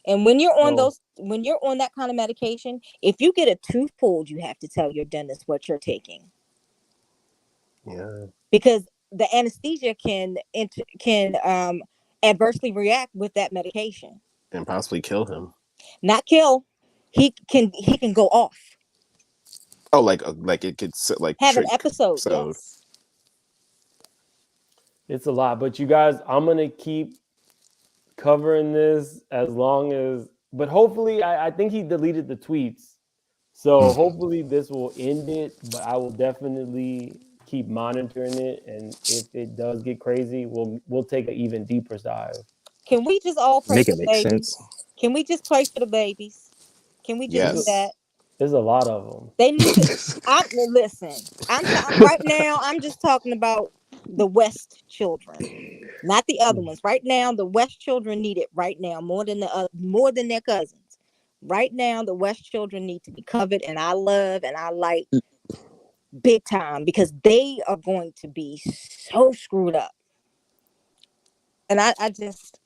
And when you're on when you're on that kind of medication, if you get a tooth pulled, you have to tell your dentist what you're taking. Yeah. Because the anesthesia can adversely react with that medication and possibly kill him. Not kill. He can go off. Oh, like it could like have an episode. Yes. It's a lot, but you guys, I'm gonna keep covering this as long as. But hopefully, I think he deleted the tweets, so hopefully this will end it. But I will definitely keep monitoring it, and if it does get crazy, we'll take an even deeper dive. Can we just all pray for the babies? Sense. Can we just pray for the babies? Can we just do that? There's a lot of them. They need to. Listen. Right now. I'm just talking about the West children, not the other ones. Right now, the West children need it right now more than their cousins. Right now, the West children need to be covered, and I love and I like big time because they are going to be so screwed up. And I just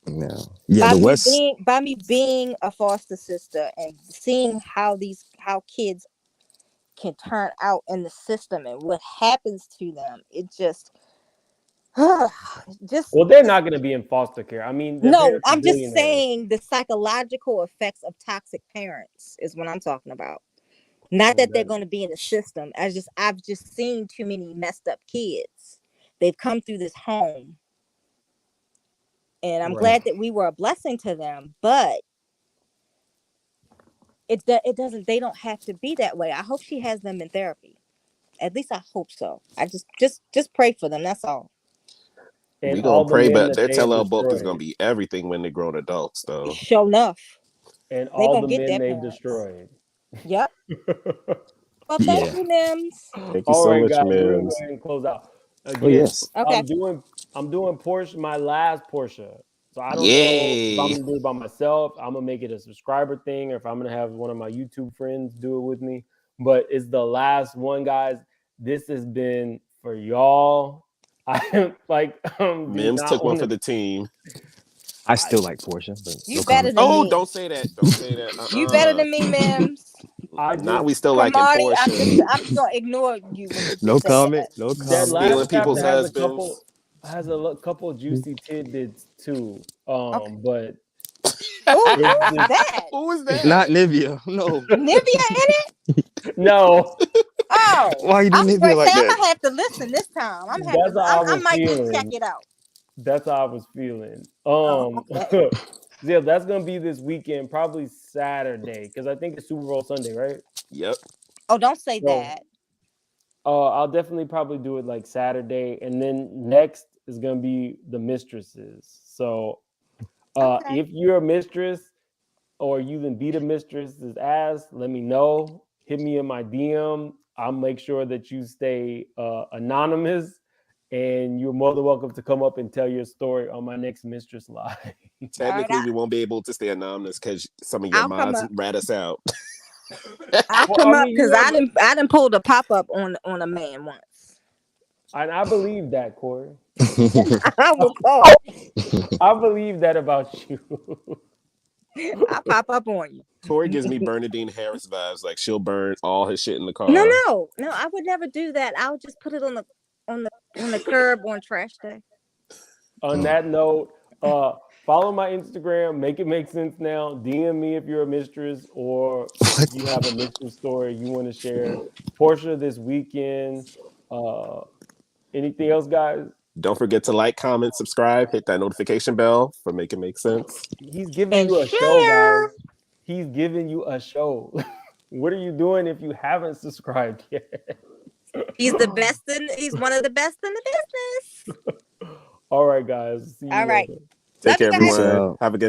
by me being a foster sister and seeing how kids can turn out in the system and what happens to them, it just well, they're not going to be in foster care. I mean, no, I'm just saying the psychological effects of toxic parents is what I'm talking about. Not that they're going to be in the system. I've just seen too many messed up kids. They've come through this home. And I'm glad that we were a blessing to them, but they don't have to be that way. I hope she has them in therapy. At least I hope so. I just pray for them. That's all. And we gonna pray, but their tell-all book is gonna be everything when they're grown adults, though. Sure enough. And all the men they've destroyed. Yep. Well, thank you, Mims. Thank you so much, guys, Mims. we're going to close out. Again, yes. Okay. I'm doing Porsche, my last Porsche. So I don't know if I'm gonna do it by myself. I'm gonna make it a subscriber thing, or if I'm gonna have one of my YouTube friends do it with me. But it's the last one, guys. This has been for y'all. I like Mims took one for the team. I still like Porsche. But you better than me. Don't say that. Don't say that. You better than me, Mims. Now we still like Porsche. I'm just gonna ignore you. No comment. No comment. Stealing people's husbands. Has a couple juicy tidbits too. But who is that? Who is that? It's not Nivea. No. Nivea in it? No. Oh. Why you doing Nivea like that? I'm gonna have to listen this time. I might just check it out. That's how I was feeling. okay. Yeah, that's gonna be this weekend, probably Saturday, because I think it's Super Bowl Sunday, right? Yep. Oh, don't say So, that. I'll definitely probably do it like Saturday, and then next is gonna be the mistresses. So, Okay. if you're a mistress or you even beat a mistress's ass, let me know. Hit me in my DM. I'll make sure that you stay anonymous, and you're more than welcome to come up and tell your story on my next Mistress Live. All right, Technically, we won't be able to stay anonymous because some of your I'll come mods up. rat us out. I'll Well, come I up mean, because you I have, didn't pull the pop up on a man once. and I believe that, Corey. I will call. I believe that about you. I'll pop up on you. Corey gives me Bernadine Harris vibes. Like she'll burn all his shit in the car. No, I would never do that. I'll just put it on the curb on trash day. On that note, follow my Instagram. Make it make sense now. DM me if you're a mistress or if you have a mistress story you want to share. Portia this weekend. Anything else, guys? Don't forget to like, comment, subscribe, hit that notification bell for Make It Make Sense. He's giving And you a show, share. guys. He's giving you a show. What are you doing if you haven't subscribed yet? He's one of the best in the business. All right, guys. See you All right. later. Take care, Love you guys. everyone. Have a good night.